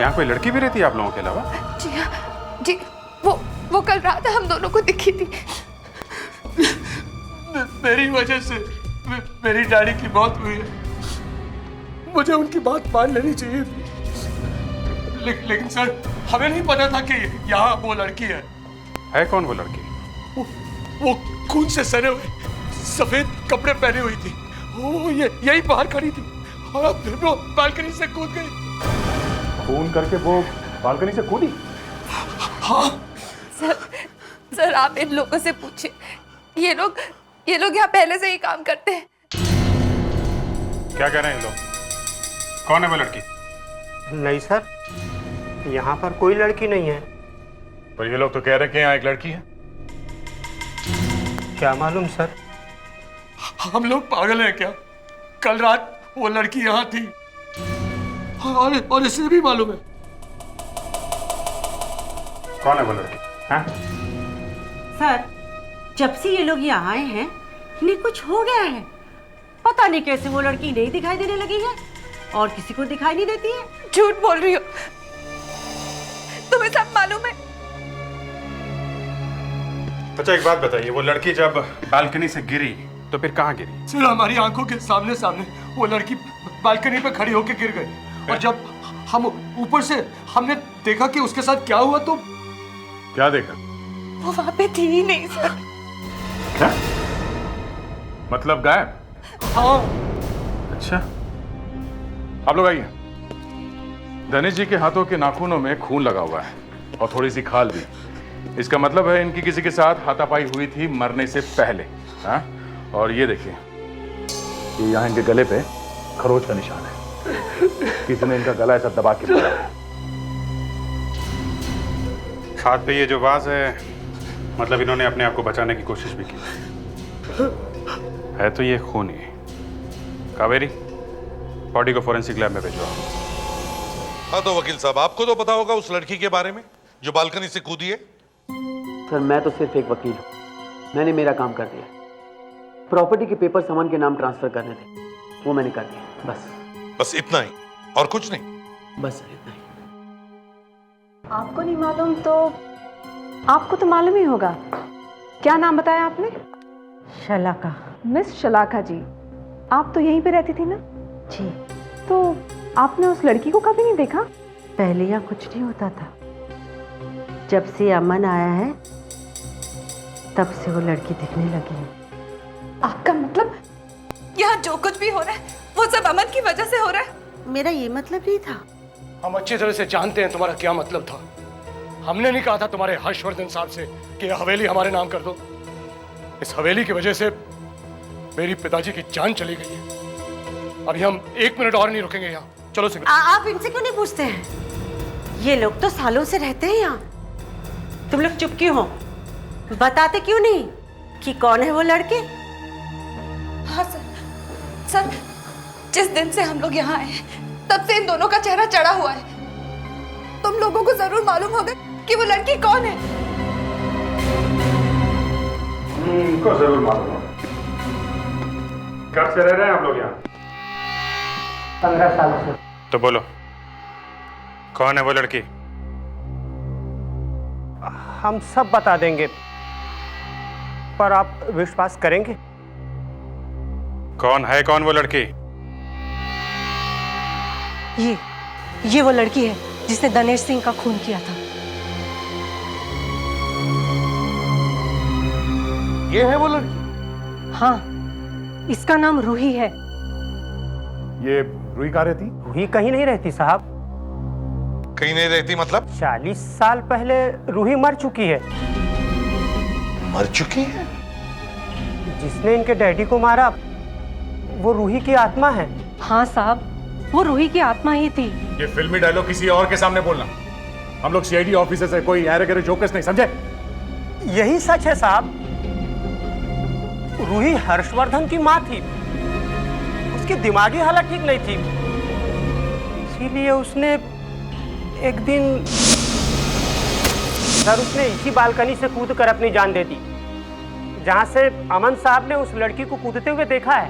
यहाँ कोई लड़की भी रहती है आप लोगों के अलावा? जी हाँ जी, वो कल रात हम दोनों को दिखी थी। मेरी वजह से मेरी डैडी की मौत हुई है। मुझे उनकी बात मान लेनी चाहिए थी। लेकिन सर, हमें नहीं पता था कि यहाँ वो लड़की है। कौन वो लड़की? वो खून से सने हुए सफेद कपड़े पहने हुई थी। वो यही बाहर खड़ी थी और फिर वो बालकनी से कूद गई। खून करके वो बालकनी से कूदी? हाँ सर आप इन लोगों से पूछिए, ये लोग यहाँ पहले से ही काम करते हैं। क्या कह रहे हैं लोग? कौन है वो लड़की? नहीं सर, यहाँ पर कोई लड़की नहीं है। पर ये लोग तो कह रहे हैं कि यहाँ एक लड़की है। क्या मालूम सर? हम लोग पागल हैं क्या? कल रात वो लड़की यहाँ थी और इसे भी मालूम है। कौन है वो लड़की? हाँ? सर, जब से ये लोग यहाँ आए हैं इन्हें कुछ हो गया है। पता नहीं कैसे वो लड़की नहीं दिखाई देने लगी है और किसी को दिखाई नहीं देती है। झूठ बोल रही हो, तुम्हें सब मालूम है। अच्छा एक बात बताइए, वो लड़की जब बालकनी से गिरी तो फिर कहाँ गिरी? सर हमारी आंखों के सामने वो लड़की बालकनी पे खड़ी होकर गिर गई और जब हम ऊपर से हमने देखा कि उसके साथ क्या हुआ तो। क्या देखा? वो वहां पे थी ही नहीं सर। क्या? मतलब गायब? हाँ। अच्छा, आप लोग आइए। धनेश जी के हाथों के नाखूनों में खून लगा हुआ है और थोड़ी सी खाल भी। इसका मतलब है इनकी किसी के साथ हाथापाई हुई थी मरने से पहले। हाँ? और ये देखिए, ये यहाँ इनके गले पे खरोच का निशान है। किसी ने इनका गला ऐसा दबा के मारा है। हाथ पे ये जो वाज है, मतलब इन्होंने अपने आप को बचाने की कोशिश भी की है। तो ये खून ही। कावेरी, बॉडी को फोरेंसिक लैब में भेजो। हाँ तो वकील साहब, आपको तो पता होगा उस लड़की के बारे में जो बालकनी से कूदी है। सर मैं तो सिर्फ एक वकील हूँ, मैंने मेरा काम कर दिया। प्रॉपर्टी के पेपर सामान के नाम ट्रांसफर करने थे, वो मैंने कर दिया। बस इतना ही और कुछ नहीं? बस सर इतना ही। आपको नहीं मालूम तो आपको तो मालूम ही होगा। क्या नाम बताया आपने? शलाका। मिस शलाका जी, आप तो यहीं पे रहती थी ना? जी। तो आपने उस लड़की को कभी नहीं देखा? पहले यहाँ कुछ नहीं होता था, जब से अमन आया है तब से वो लड़की दिखने लगी है। आपका मतलब यहाँ जो कुछ भी हो रहा है वो सब अमन की वजह से हो रहा है? मेरा ये मतलब नहीं था। हम अच्छी तरह से जानते हैं तुम्हारा क्या मतलब था। हमने नहीं कहा था तुम्हारे हर्षवर्धन साहब से कि यह हवेली हमारे नाम कर दो। इस हवेली की वजह से मेरी पिताजी की जान चली गई है। अभी हम 1 मिनट और नहीं रुकेंगे यहाँ। चलो सिमरन। आप इनसे क्यों नहीं पूछते हैं? ये लोग तो सालों से रहते हैं यहाँ। तुम लोग चुप क्यों हो? बताते क्यों नहीं कि कौन है वो लड़के? हाँ सर, जिस दिन से हम लोग यहाँ आए तब से इन दोनों का चेहरा चढ़ा हुआ है। तुम लोगों को जरूर मालूम होगा कि वो लड़की कौन है। उनको जरूर मालूम होगा। कब से रह रहे हैं हम लोग यहाँ? 15 साल से। तो बोलो, कौन है वो लड़की? हम सब बता देंगे, पर आप विश्वास करेंगे? कौन है कौन वो लड़की? ये वो लड़की है जिसने दनेश सिंह का खून किया था। ये है वो लड़की? हाँ, इसका नाम रूही है। ये रूही कहाँ रहती? रूही कहीं नहीं रहती साहब। कहीं नहीं रहती मतलब? 40 साल पहले रूही मर चुकी है। मर चुकी है? जिसने इनके डैडी को मारा वो रूही की आत्मा है। हाँ साहब, वो रूही की आत्मा ही थी। ये फिल्मी डायलॉग किसी और के सामने बोलना। हम लोग सीआईडी ऑफिसर से कोई ऐरे गैरे जोकर्स नहीं, समझे? यही सच है साहब। रूही हर्षवर्धन की माँ थी। उसकी दिमागी हालत ठीक नहीं थी, इसीलिए उसने एक दिन सर उसने इसी बालकनी से कूद कर अपनी जान दे दी, जहां से अमन साहब ने उस लड़की को कूदते हुए देखा है।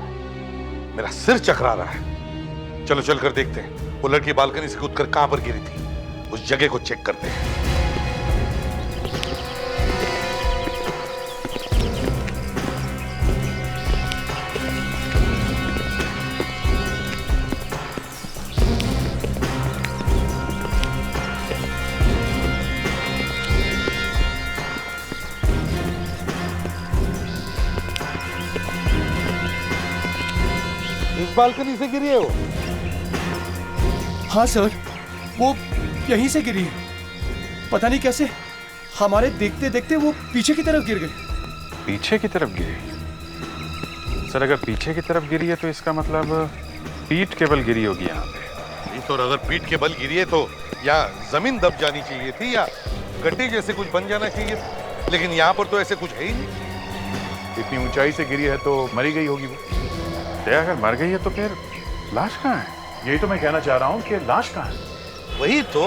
मेरा सिर चकरा रहा है। चलो चलकर देखते हैं वो लड़की बालकनी से कूदकर कहां पर गिरी थी। उस जगह को चेक करते हैं। इस बालकनी से गिरी है वो? हाँ सर, वो यहीं से गिरी है। पता नहीं कैसे हमारे देखते देखते वो पीछे की तरफ गिर गई। पीछे की तरफ गिरी? सर अगर पीछे की तरफ गिरी है तो इसका मतलब पीठ के बल गिरी होगी यहाँ पे। नहीं तो अगर पीठ के बल गिरी है तो या जमीन दब जानी चाहिए थी या गड्ढे जैसे कुछ बन जाना चाहिए था, लेकिन यहाँ पर तो ऐसे कुछ है ही नहीं। इतनी ऊंचाई से गिरी है तो मरी गई होगी वो। अगर मर गई है तो फिर लाश कहाँ है? यही तो मैं कहना चाह रहा हूँ कि लाश कहाँ है। वही तो,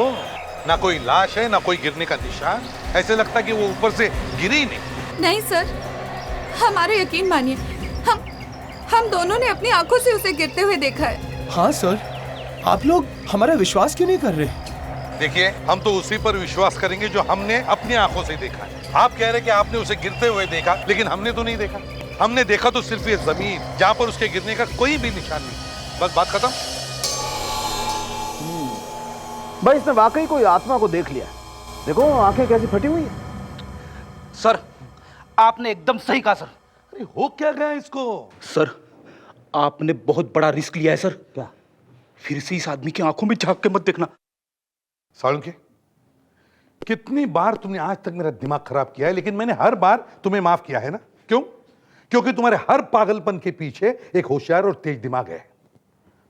ना कोई लाश है ना कोई गिरने का निशान। ऐसे लगता कि वो ऊपर से गिरी ही नहीं। नहीं सर, हमारे यकीन मानिए, हम दोनों ने अपनी आंखों से उसे गिरते हुए देखा है। हाँ सर, आप लोग हमारा विश्वास क्यों नहीं कर रहे? देखिए, हम तो उसी पर विश्वास करेंगे जो हमने अपनी आंखों से देखा है। आप कह रहे कि आपने उसे गिरते हुए देखा, लेकिन हमने तो नहीं देखा। हमने देखा तो सिर्फ ये जमीन जहां पर उसके गिरने का कोई भी निशान नहीं। बस बात खत्म। भाई इसने वाकई कोई आत्मा को देख लिया। देखो आंखें कैसी फटी हुई है। सर आपने एकदम सही कहा सर। अरे हो क्या गया इसको? सर आपने बहुत बड़ा रिस्क लिया है सर। क्या? फिर से इस आदमी की आंखों में झांक के मत देखना। सालुंके, कितनी बार तुमने आज तक मेरा दिमाग खराब किया है, लेकिन मैंने हर बार तुम्हें माफ किया है ना? क्यों? क्योंकि तुम्हारे हर पागलपन के पीछे एक होशियार और तेज दिमाग है।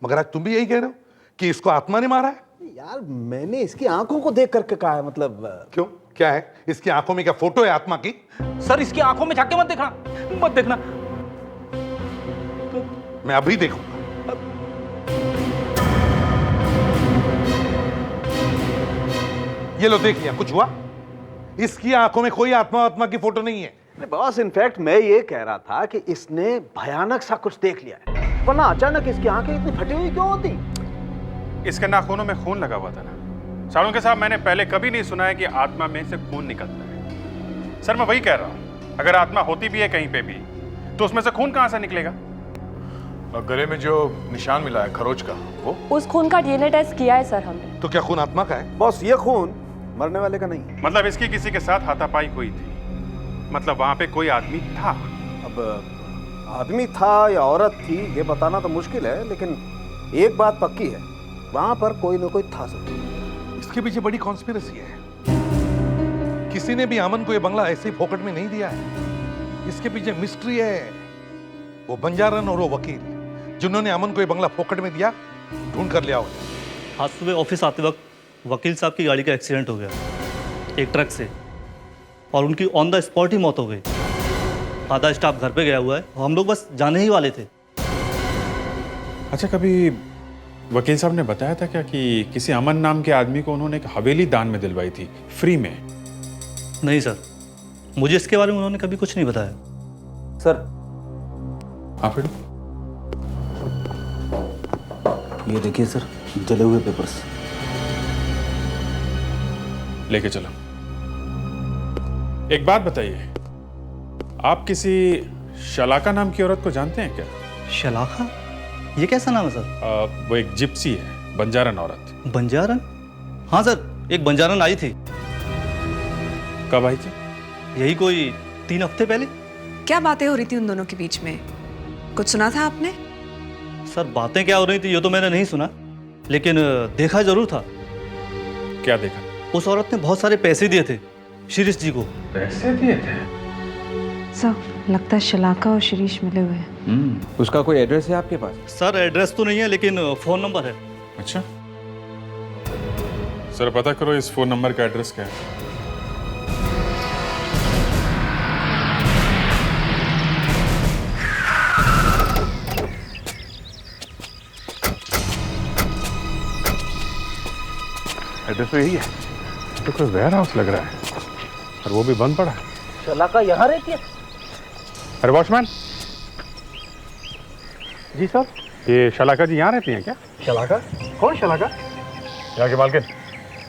मगर आज तुम भी यही कह रहे हो कि इसको आत्मा ने मारा है? यार मैंने इसकी आंखों को देख करके कहा है। मतलब क्यों, क्या है इसकी आंखों में? क्या फोटो है आत्मा की? सर इसकी आंखों में झांक के मत देखना, मत देखना। मैं अभी देखूंगा। ये लो देख लिया, कुछ हुआ? इसकी आंखों में कोई आत्मा की फोटो नहीं है। बॉस, इनफैक्ट मैं ये कह रहा था कि इसने भयानक सा कुछ देख लिया है, वरना अचानक इसकी आंखें इतनी फटी हुई क्यों होती? इसके नाखूनों में खून लगा हुआ था ना। सालुंके साहब, मैंने पहले कभी नहीं सुना है कि आत्मा में से खून निकलता है। सर मैं वही कह रहा हूँ, अगर आत्मा होती भी है कहीं पे भी तो उसमें से खून कहाँ से निकलेगा? और गले में जो निशान मिला है खरोच का, वो उस खून का डीएनए टेस्ट किया है सर हमने। तो क्या खून आत्मा का है? बॉस ये खून मरने वाले का नहीं। मतलब इसकी किसी के साथ हाथापाई हुई थी, मतलब वहां पे कोई आदमी था। अब आदमी था या औरत थी ये बताना तो मुश्किल है, लेकिन एक बात पक्की है, वहां पर कोई ना कोई था जरूर। इसके पीछे बड़ी कॉन्स्पिरेसी है। किसी ने भी अमन को ये बंगला ऐसे ही फोकट में नहीं दिया है। इसके पीछे मिस्ट्री है। वो बंजारन और वो वकील जिन्होंने अमन को ये बंगला फोकट में दिया, ढूंढ कर लिया उन्हें। आज सुबह ऑफिस आते वक्त वकील साहब की गाड़ी का एक्सीडेंट हो गया एक ट्रक से, और उनकी ऑन द स्पॉट ही मौत हो गई। आधा स्टाफ घर पे गया हुआ है, हम लोग बस जाने ही वाले थे। अच्छा, कभी वकील साहब ने बताया था क्या कि किसी अमन नाम के आदमी को उन्होंने एक हवेली दान में दिलवाई थी, फ्री में? नहीं सर, मुझे इसके बारे में उन्होंने कभी कुछ नहीं बताया। सर आप ये देखिए सर, जले हुए पेपर्स। लेके चलो। एक बात बताइए, आप किसी शलाका नाम की औरत को जानते हैं क्या? शलाका? ये कैसा नाम है सर? वो एक जिप्सी है, बंजारन औरत। बंजारन? हाँ सर, एक बंजारन आई थी। कब आई थी? यही कोई 3 हफ्ते पहले। क्या बातें हो रही थी उन दोनों के बीच में? कुछ सुना था आपने? सर बातें क्या हो रही थी ये तो मैंने नहीं सुना, लेकिन देखा जरूर था। क्या देखा? उस औरत ने बहुत सारे पैसे दिए थे शिरीष जी को। पैसे दिए थे? सर लगता है शलाका और शिरीष मिले हुए हैं। उसका कोई एड्रेस है आपके पास? सर एड्रेस तो नहीं है, लेकिन फोन नंबर है। अच्छा सर, पता करो इस फोन नंबर का एड्रेस क्या है। एड्रेस तो यही है। तो कोई वेयर हाउस लग रहा है, और वो भी बंद पड़ा है। शलाका यहाँ रहती है? अरे वॉचमैन जी सर। ये शलाका जी यहाँ रहती हैं क्या? शलाका? कौन शलाका? यहाँ के मालकिन?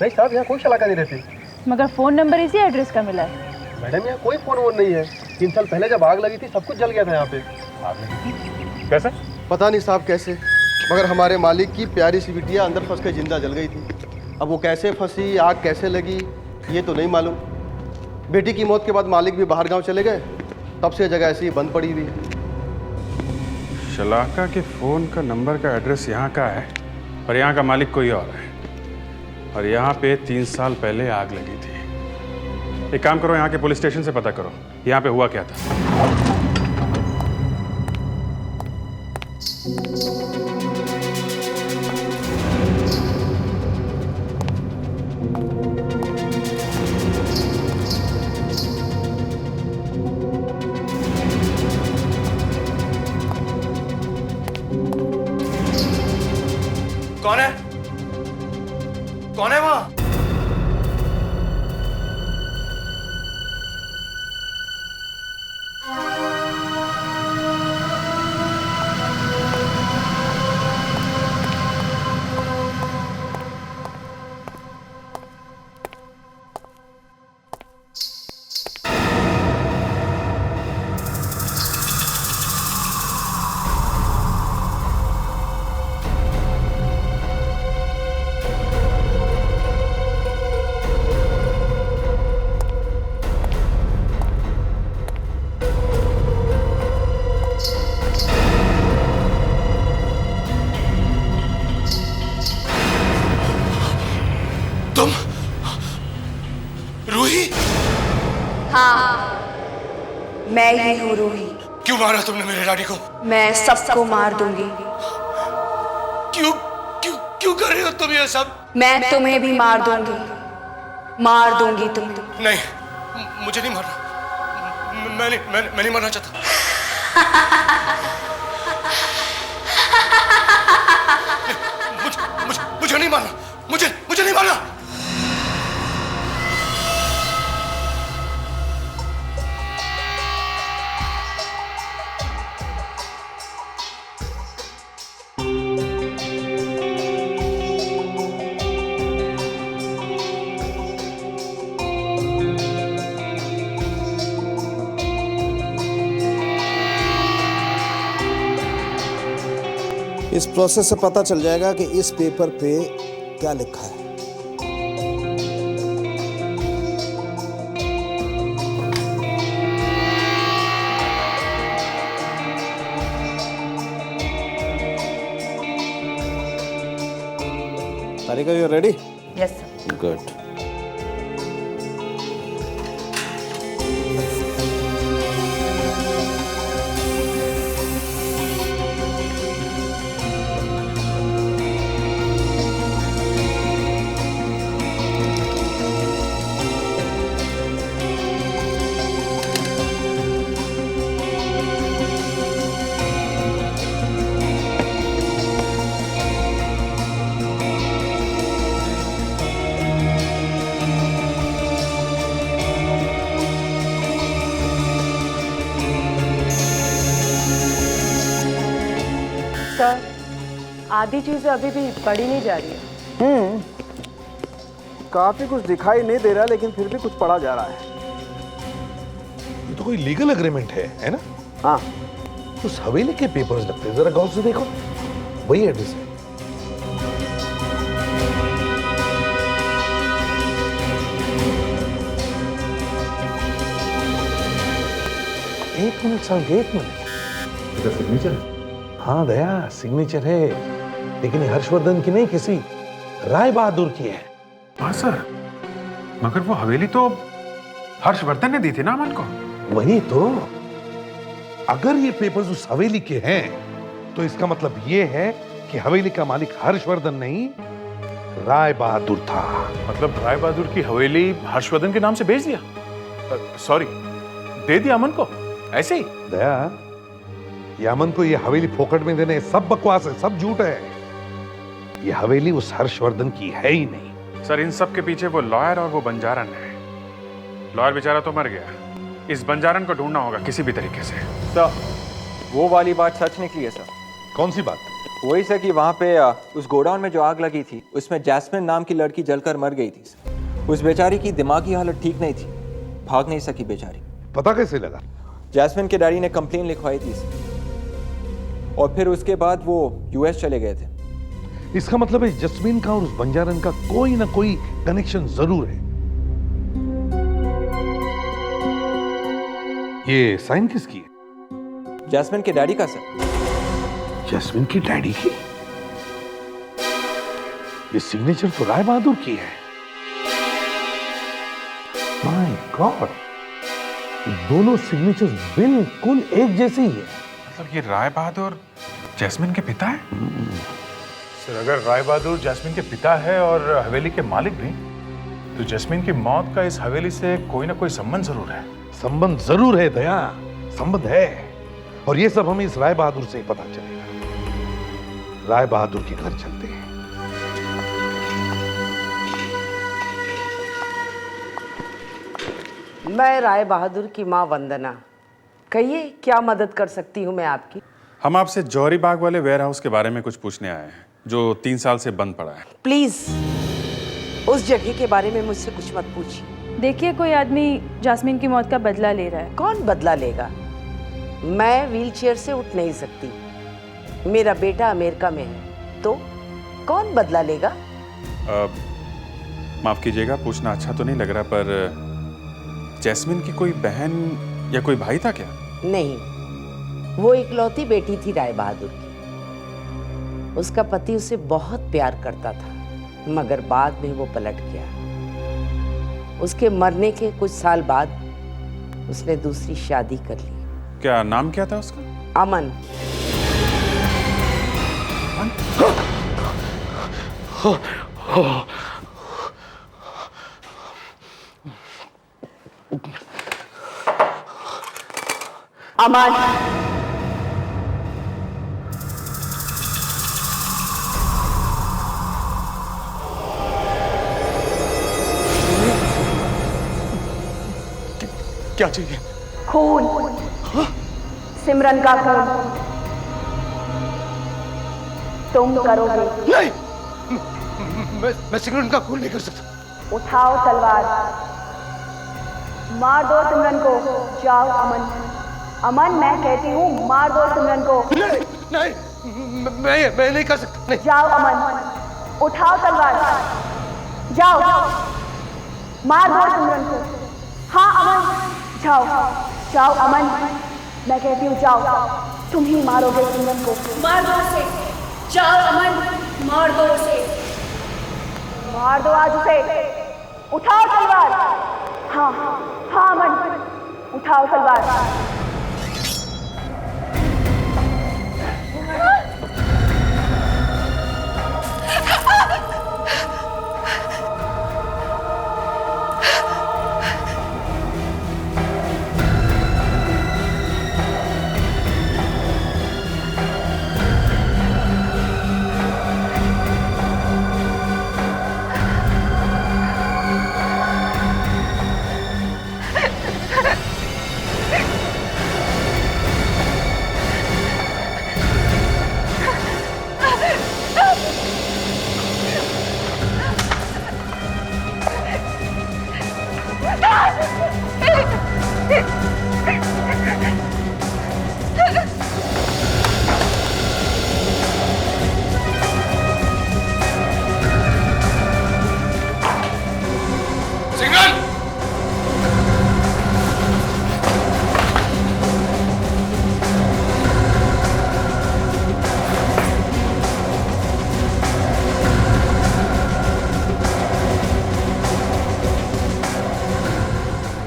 नहीं साहब, यहाँ कोई शलाका नहीं रहती। मगर फोन नंबर इसी एड्रेस का मिला है। मैडम यहाँ कोई फोन वोन नहीं है। 3 साल पहले जब आग लगी थी सब कुछ जल गया था यहाँ पे। कैसे? पता नहीं साहब कैसे, मगर हमारे मालिक की प्यारी सी बिटिया अंदर फंस के जिंदा जल गई थी। अब वो कैसे फंसी, आग कैसे लगी, ये तो नहीं मालूम। बेटी की मौत के बाद मालिक भी बाहर गांव चले गए, तब से जगह ऐसी ही बंद पड़ी हुई है। शलाका के फोन का नंबर का एड्रेस यहाँ का है, और यहाँ का मालिक कोई और है, और यहाँ पे 3 साल पहले आग लगी थी। एक काम करो, यहाँ के पुलिस स्टेशन से पता करो यहाँ पे हुआ क्या था। कौन है? कौन है वहां? तुम रूही? हाँ, मैं ही हूँ रूही। क्यों मारा तुमने मेरे डैडी को? मैं सबको मार दूंगी। क्यों क्यों क्यों कर रहे हो तुम ये सब? मैं तुम्हें भी मार दूंगी तुम्हें। नहीं, मुझे नहीं मारना। मैं नहीं मरना चाहता। मुझे नहीं मारना। मुझे नहीं मारना। इस प्रोसेस से पता चल जाएगा कि इस पेपर पे क्या लिखा है। Harika, you ready? Yes, sir. Good. Sir, आधी चीजें अभी भी पड़ी नहीं जा रही है। काफी कुछ दिखाई नहीं दे रहा, लेकिन फिर भी कुछ पढ़ा जा रहा है। ये तो कोई लीगल एग्रीमेंट है ना? हाँ। उस हवेली के पेपर्स लगते हैं, जरा गौर से देखो, वही एड्रेस है। एक मिनट साहब, एक मिनट। इसका सिग्नेचर? हाँ दया, सिग्नेचर है, लेकिन ये हर्षवर्धन की नहीं, किसी राय बहादुर की है। हाँ सर, मगर वो हवेली तो हर्षवर्धन ने दी थी ना अमन को। वही तो, अगर ये पेपर्स उस हवेली के हैं तो इसका मतलब ये है कि हवेली का मालिक हर्षवर्धन नहीं, राय बहादुर था। मतलब राय बहादुर की हवेली हर्षवर्धन के नाम से बेच दिया? सॉरी, दे दिया अमन को ऐसे ही? दया, ये अमन को ये हवेली फोकट में देने सब बकवास है, सब झूठ है। ये हवेली उस हर्षवर्धन की है ही नहीं। सर, इन सब के पीछे वो लॉयर और वो बंजारन है। लॉयर बेचारा तो मर गया, इस बंजारन को ढूंढना होगा किसी भी तरीके से। सर, वो वाली बात सच निकली है सर। कौन सी बात? वही सर कि वहाँ पे उस गोडाउन में जो आग लगी थी, उसमें जैस्मिन नाम की लड़की जलकर मर गई थी। उस बेचारी की दिमागी हालत ठीक नहीं थी, भाग नहीं सकी बेचारी। पता कैसे लगा? जैस्मिन के डैडी ने कंप्लेन लिखवाई थी और फिर उसके बाद वो यूएस चले गए थे। इसका मतलब है जस्मीन का और उस बंजारन का कोई ना कोई कनेक्शन जरूर है। ये साइन किसकी है? जैस्मिन के डैडी का सर। जैस्मिन की डैडी की? ये सिग्नेचर तो राय बहादुर की है। माय गॉड, दोनों सिग्नेचर्स बिल्कुल एक जैसे ही है। मतलब ये राय बहादुर जैस्मिन के पिता है? सर, अगर राय बहादुर जैस्मिन के पिता है और हवेली के मालिक भी, तो जैस्मिन की मौत का इस हवेली से कोई ना कोई संबंध जरूर है। संबंध जरूर है दया, संबंध है, और ये सब हमें इस राय बहादुर से ही पता चलेगा। राय बहादुर के घर चलते हैं। मैं राय बहादुर की माँ वंदना, कहिए क्या मदद कर सकती हूँ मैं आपकी? हम आपसे जौहरी बाग वाले वेयर हाउस के बारे में कुछ पूछने आए हैं जो 3 साल से बंद पड़ा है। प्लीज उस जगह के बारे में मुझसे कुछ मत पूछिए। देखिए, कोई आदमी जास्मिन की मौत का बदला ले रहा है। कौन बदला लेगा? मैं व्हीलचेयर से उठ नहीं सकती, मेरा बेटा अमेरिका में है, तो कौन बदला लेगा? माफ कीजिएगा, पूछना अच्छा तो नहीं लग रहा, पर जैस्मिन की कोई बहन या कोई भाई था क्या? नहीं, वो इकलौती बेटी थी राय बहादुर की। उसका पति उसे बहुत प्यार करता था, मगर बाद में वो पलट गया। उसके मरने के कुछ साल बाद उसने दूसरी शादी कर ली। क्या नाम क्या था उसका? अमन। अमन, क्या चाहिए? खून, सिमरन का खून तुम करोगे। नहीं, मैं सिमरन का खून नहीं कर सकता। उठाओ तलवार, मार दो सिमरन को। जाओ अमन, अमन मैं कहती हूँ मार दो सिमरन को। नहीं, नहीं, मैं नहीं कर सकता। नहीं। जाओ अमन, उठाओ तलवार, जाओ मार दो सिमरन को। हाँ अमन, जाओ जाओ अमन, मैं कहती हूँ जाओ, तुम ही मारोगे सिमरन को। मार दो उसे, जाओ अमन, मार दो उसे। मार दो आज उसे। उठाओ तलवार। हाँ हाँ अमन, उठाओ तलवार।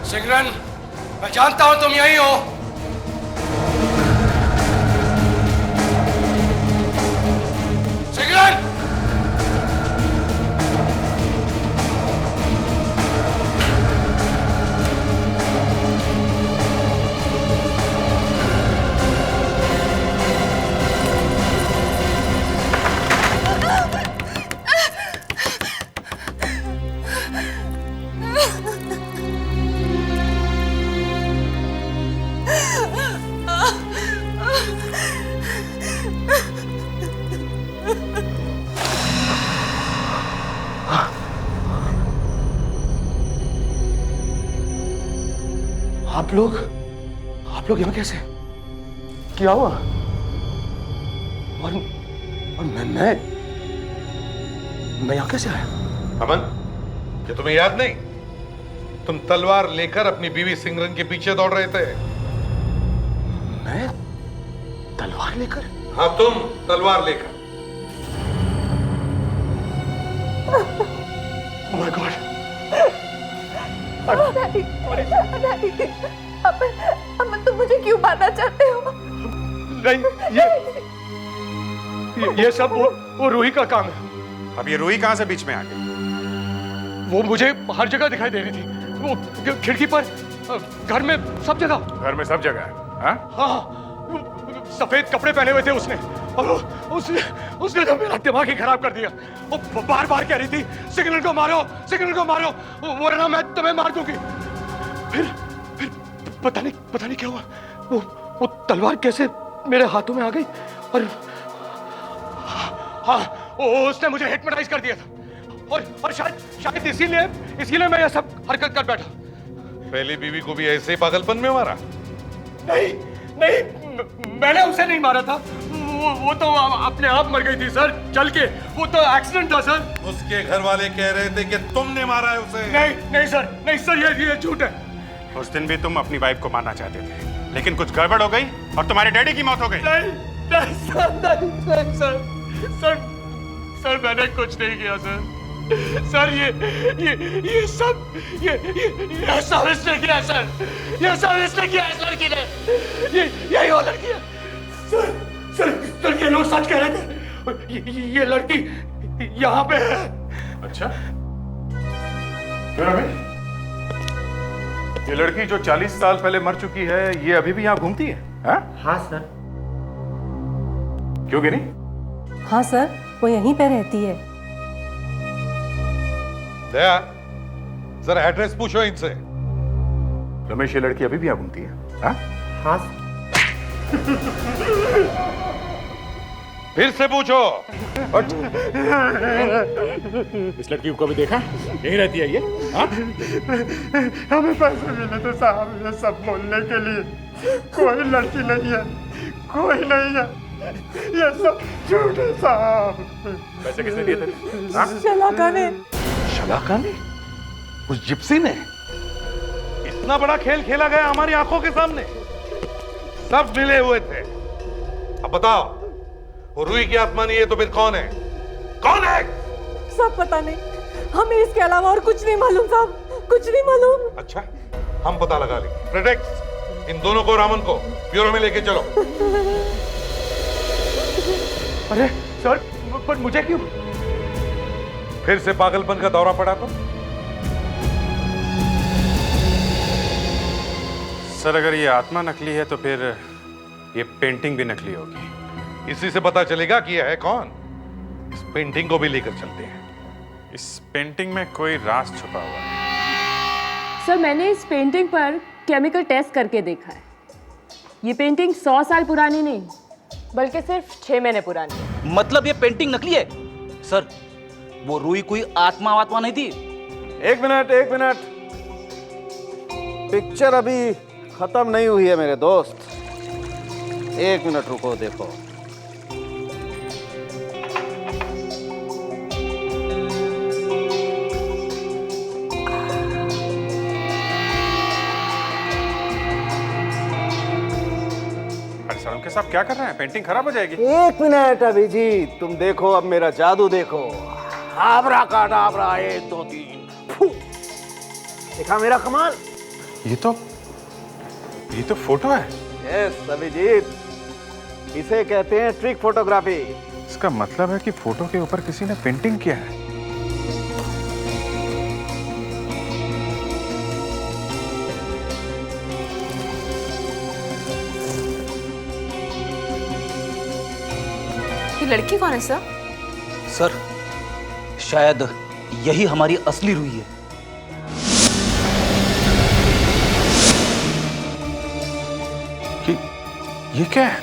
सिमरन, मैं जानता हूं तुम यहीं हो। सिमरन! आप लोग यहाँ कैसे? क्या हुआ? और मैं यहाँ कैसे आया? अमन, क्या तुम्हें याद नहीं? तुम तलवार लेकर अपनी बीवी सिमरन के पीछे दौड़ रहे थे। मैं तलवार लेकर? हाँ, तुम तलवार लेकर। Oh my God! अमन, तुम मुझे क्यों मारना चाहते हो? नहीं, ये सब वो रूही का काम है। अब ये रूही कहां से बीच में आ गई? वो मुझे हर जगह दिखाई दे रही थी। वो खिड़की पर, घर में, सब जगह। घर में सब जगह है? हाँ, सफेद कपड़े पहने हुए थे उसने, और उसने तो मेरा दिमाग ही खराब कर दिया। वो बार बार कह रही थी, सिग्नल को मारो, सिग्नल को मारो, वरना मैं तुम्हें मार दूंगी। फिर पता नहीं क्या हुआ। वो तलवार कैसे मेरे हाथों में आ गई, और हाँ, उसने मुझे हिप्नोटाइज कर दिया था, और शायद इसीलिए मैं ये सब हरकत कर बैठा। पहली बीवी को भी ऐसे ही पागलपन में मारा? नहीं, मैंने उसे नहीं मारा था। वो तो अपने आप मर गई थी सर, चल के। वो तो एक्सीडेंट था सर। उसके घर वाले कह रहे थे कि तुमने मारा है उसे। नहीं सर, ये झूठ है। उस दिन भी तुम अपनी वाइफ को मारना चाहते थे, लेकिन कुछ गड़बड़ हो गई और तुम्हारे डैडी की मौत हो गई। नहीं सर, मैंने कुछ नहीं किया सर। सर, ये सब इसने किया सर। ये सब इसने किया इस लड़की ने। यही वो लड़की है सर, ये लोग सच कह रहे थे। ये लड़की यहाँ पे है। अच्छा, ये लड़की जो 40 साल पहले मर चुकी है, ये अभी भी यहाँ घूमती है? हाँ सर। क्यों गिनी? हाँ सर, वो यहीं पे रहती है। दया, जरा एड्रेस पूछो इनसे। रमेश, ये लड़की अभी भी यहाँ घूमती है? हाँ फिर से पूछो। इस लड़की को कभी देखा? यही रहती है ये? हमें पैसे मिले थे साहब ये सब बोलने के लिए। कोई लड़की नहीं है, कोई नहीं है, ये सब झूठ है साहब। पैसे किसने दिए थे? शलाका ने। शलाका ने? उस जिप्सी ने? इतना बड़ा खेल खेला गया हमारी आंखों के सामने। सब मिले हुए थे। अब बताओ, वो रूही की आत्मा नहीं है तो फिर कौन है? कौन है? सब पता नहीं, हमें इसके अलावा और कुछ नहीं मालूम साहब, कुछ नहीं मालूम। अच्छा, हम पता लगा लेंगे। प्रेटेक्स, इन दोनों को, रामन को ब्यूरो में लेके चलो। अरे सर, पर मुझे क्यों? फिर से पागलपन का दौरा पड़ा तो? सर अगर ये आत्मा नकली है तो फिर ये पेंटिंग भी नकली होगी। इसी से पता चलेगा कि यह है कौन। इस पेंटिंग को भी लेकर चलते हैं। इस पेंटिंग में कोई राज छुपा हुआ है। सर मैंने इस पेंटिंग पर केमिकल टेस्ट करके देखा है। ये पेंटिंग 100 साल पुरानी नहीं बल्कि सिर्फ 6 महीने पुरानी है। मतलब ये पेंटिंग नकली है? सर वो रूही कोई आत्मा नहीं थी? एक मिनट, पिक्चर अभी खत्म नहीं हुई है मेरे दोस्त। 1 मिनट रुको, देखो। अरे सर उनके साथ क्या कर रहे हैं? पेंटिंग खराब हो जाएगी। 1 मिनट अभिजीत, तुम देखो अब मेरा जादू देखो। आबरा काडाबरा 1 2 3 फू। देखा मेरा कमाल? ये तो फोटो है। यस अभिजीत, इसे कहते हैं ट्रिक फोटोग्राफी। इसका मतलब है कि फोटो के ऊपर किसी ने पेंटिंग किया है। ये लड़की कौन है सर? सर शायद यही हमारी असली रूही है। ये क्या है?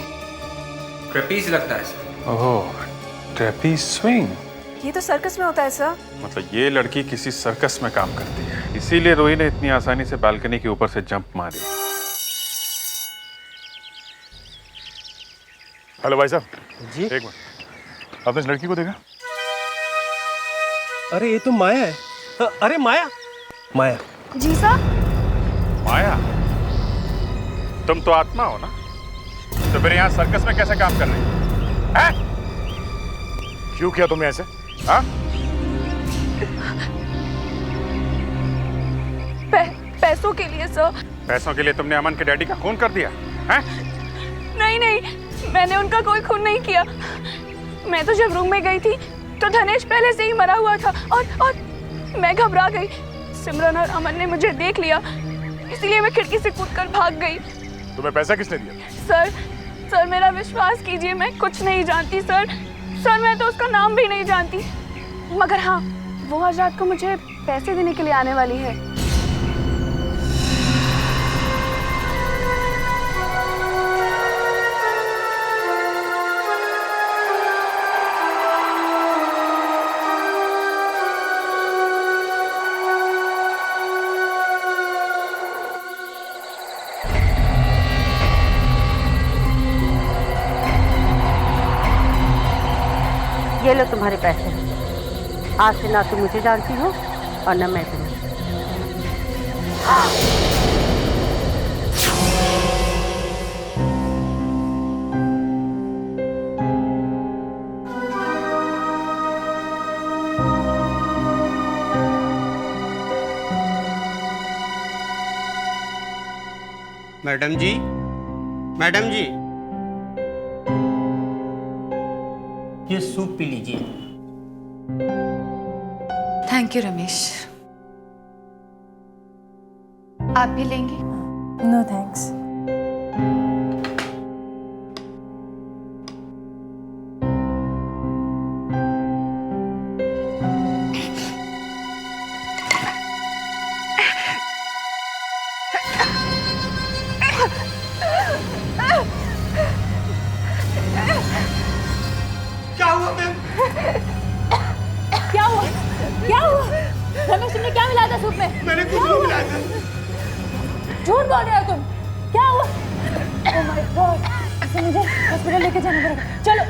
ट्रेपीज लगता है सर। ओह, ट्रेपीज स्विंग। ये तो सर्कस में होता है सर। मतलब ये लड़की किसी सर्कस में काम करती है, इसीलिए रोही ने इतनी आसानी से बालकनी के ऊपर से जंप मारी। हेलो भाई साहब जी, एक मिनट, आपने इस लड़की को देखा? अरे ये तो माया है। अरे माया जी सर। माया, तुम तो आत्मा हो ना, तो फिर यहाँ सर्कस में कैसे काम कर रही है? क्यों किया तुमने ऐसे? हाँ? पैसों के लिए सर। पैसों के लिए तुमने अमन के डैडी का खून कर दिया है? नहीं, मैंने उनका कोई खून नहीं किया। मैं तो जब रूम में गई थी तो धनेश पहले से ही मरा हुआ था और मैं घबरा गई। सिमरन और अमन ने मुझे देख लिया, इसलिए मैं खिड़की से कूदकर भाग गई। तुम्हें पैसा किसने दिया? सर मेरा विश्वास कीजिए, मैं कुछ नहीं जानती सर। मैं तो उसका नाम भी नहीं जानती, मगर हाँ, वो आज रात को मुझे पैसे देने के लिए आने वाली है। ये लो तुम्हारे पैसे। आज से ना तुम मुझे जानती हो और ना मैं तुम्हें। मैडम जी, ये सूप पी लीजिए। Thank you Ramesh. आप भी लेंगे? No thanks. क्या हुआ मैम? क्या हुआ? रमेश तुमने क्या मिलाया था सूप में? मैंने कुछ नहीं मिलाया था। झूठ बोल रहे हो तुम। क्या हुआ? ओह माय गॉड, इसे मुझे हॉस्पिटल लेके जाना पड़ेगा। चलो।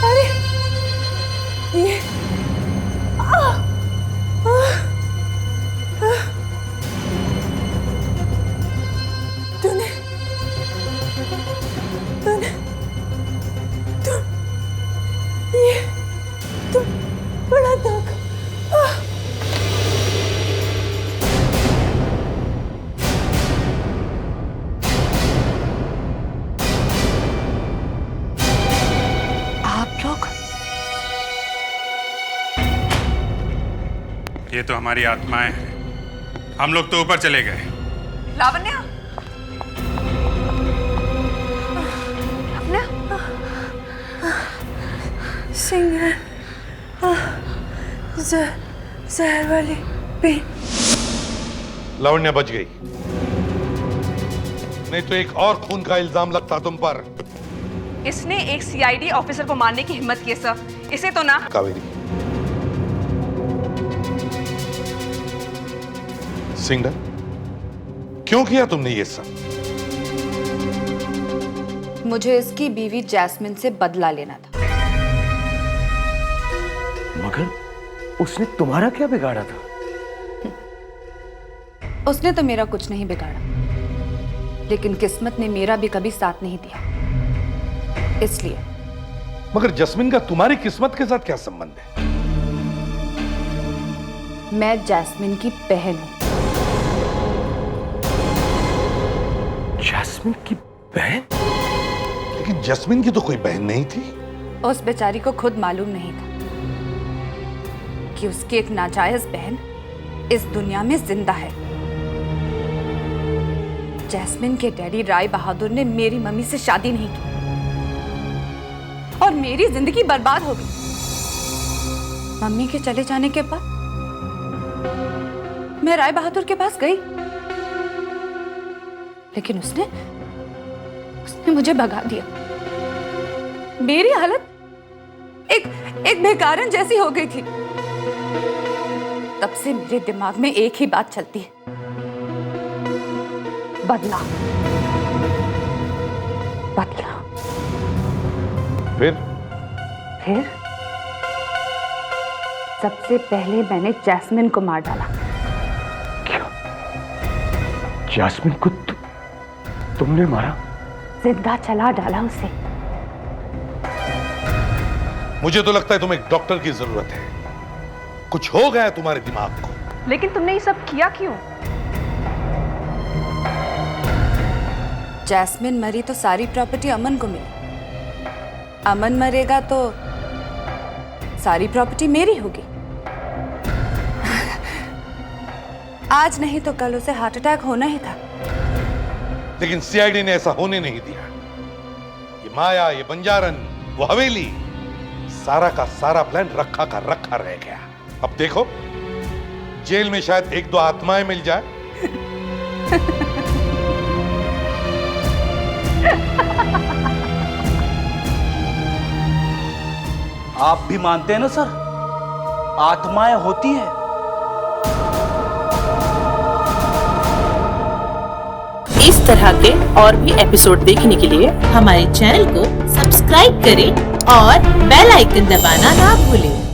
अरे ये ये तो हमारी आत्माएं हैं। हम लोग तो ऊपर चले गए। लावण्या, सिंगर जहर वाली पेन। लावण्या बच गई, नहीं तो एक और खून का इल्जाम लगता तुम पर। इसने एक सीआईडी ऑफिसर को मारने की हिम्मत की सर। इसे तो ना। कावेरी, सिंगर, क्यों किया तुमने ये सब? मुझे इसकी बीवी जैस्मिन से बदला लेना था। मगर उसने तुम्हारा क्या बिगाड़ा था? उसने तो मेरा कुछ नहीं बिगाड़ा, लेकिन किस्मत ने मेरा भी कभी साथ नहीं दिया, इसलिए। मगर जैस्मिन का तुम्हारी किस्मत के साथ क्या संबंध है? मैं जैस्मिन की बहन हूं। जैस्मिन की बहन? लेकिन जैस्मिन की तो कोई बहन नहीं थी। उस बेचारी को खुद मालूम नहीं था कि उसकी एक नाजायज बहन इस दुनिया में जिंदा है। जैस्मिन के डैडी राय बहादुर ने मेरी मम्मी से शादी नहीं की और मेरी जिंदगी बर्बाद हो गई। मम्मी के चले जाने के बाद मैं राय बहादुर के पास गई, लेकिन उसने मुझे भगा दिया। मेरी हालत एक बेकारन जैसी हो गई थी। तब से मेरे दिमाग में एक ही बात चलती है, बदला, बदला। फिर सबसे पहले मैंने जैस्मिन को मार डाला। जैस्मिन को तुमने मारा? जिंदा चला डाला उसे। मुझे तो लगता है तुम्हें एक डॉक्टर की जरूरत है। कुछ हो गया तुम्हारे दिमाग को। लेकिन तुमने ये सब किया क्यों? जैस्मिन मरी तो सारी प्रॉपर्टी अमन को मिली। अमन मरेगा तो सारी प्रॉपर्टी मेरी होगी। आज नहीं तो कल उसे हार्ट अटैक होना ही था। लेकिन सीआईडी ने ऐसा होने नहीं दिया। ये माया, ये बंजारन, वो हवेली, सारा का सारा प्लान रखा का रखा रह गया। अब देखो, जेल में शायद एक दो आत्माएं मिल जाए। आप भी मानते हैं ना सर, आत्माएं होती हैं। इस तरह के और भी एपिसोड देखने के लिए हमारे चैनल को सब्सक्राइब करें और बेल आइकन दबाना ना भूलें।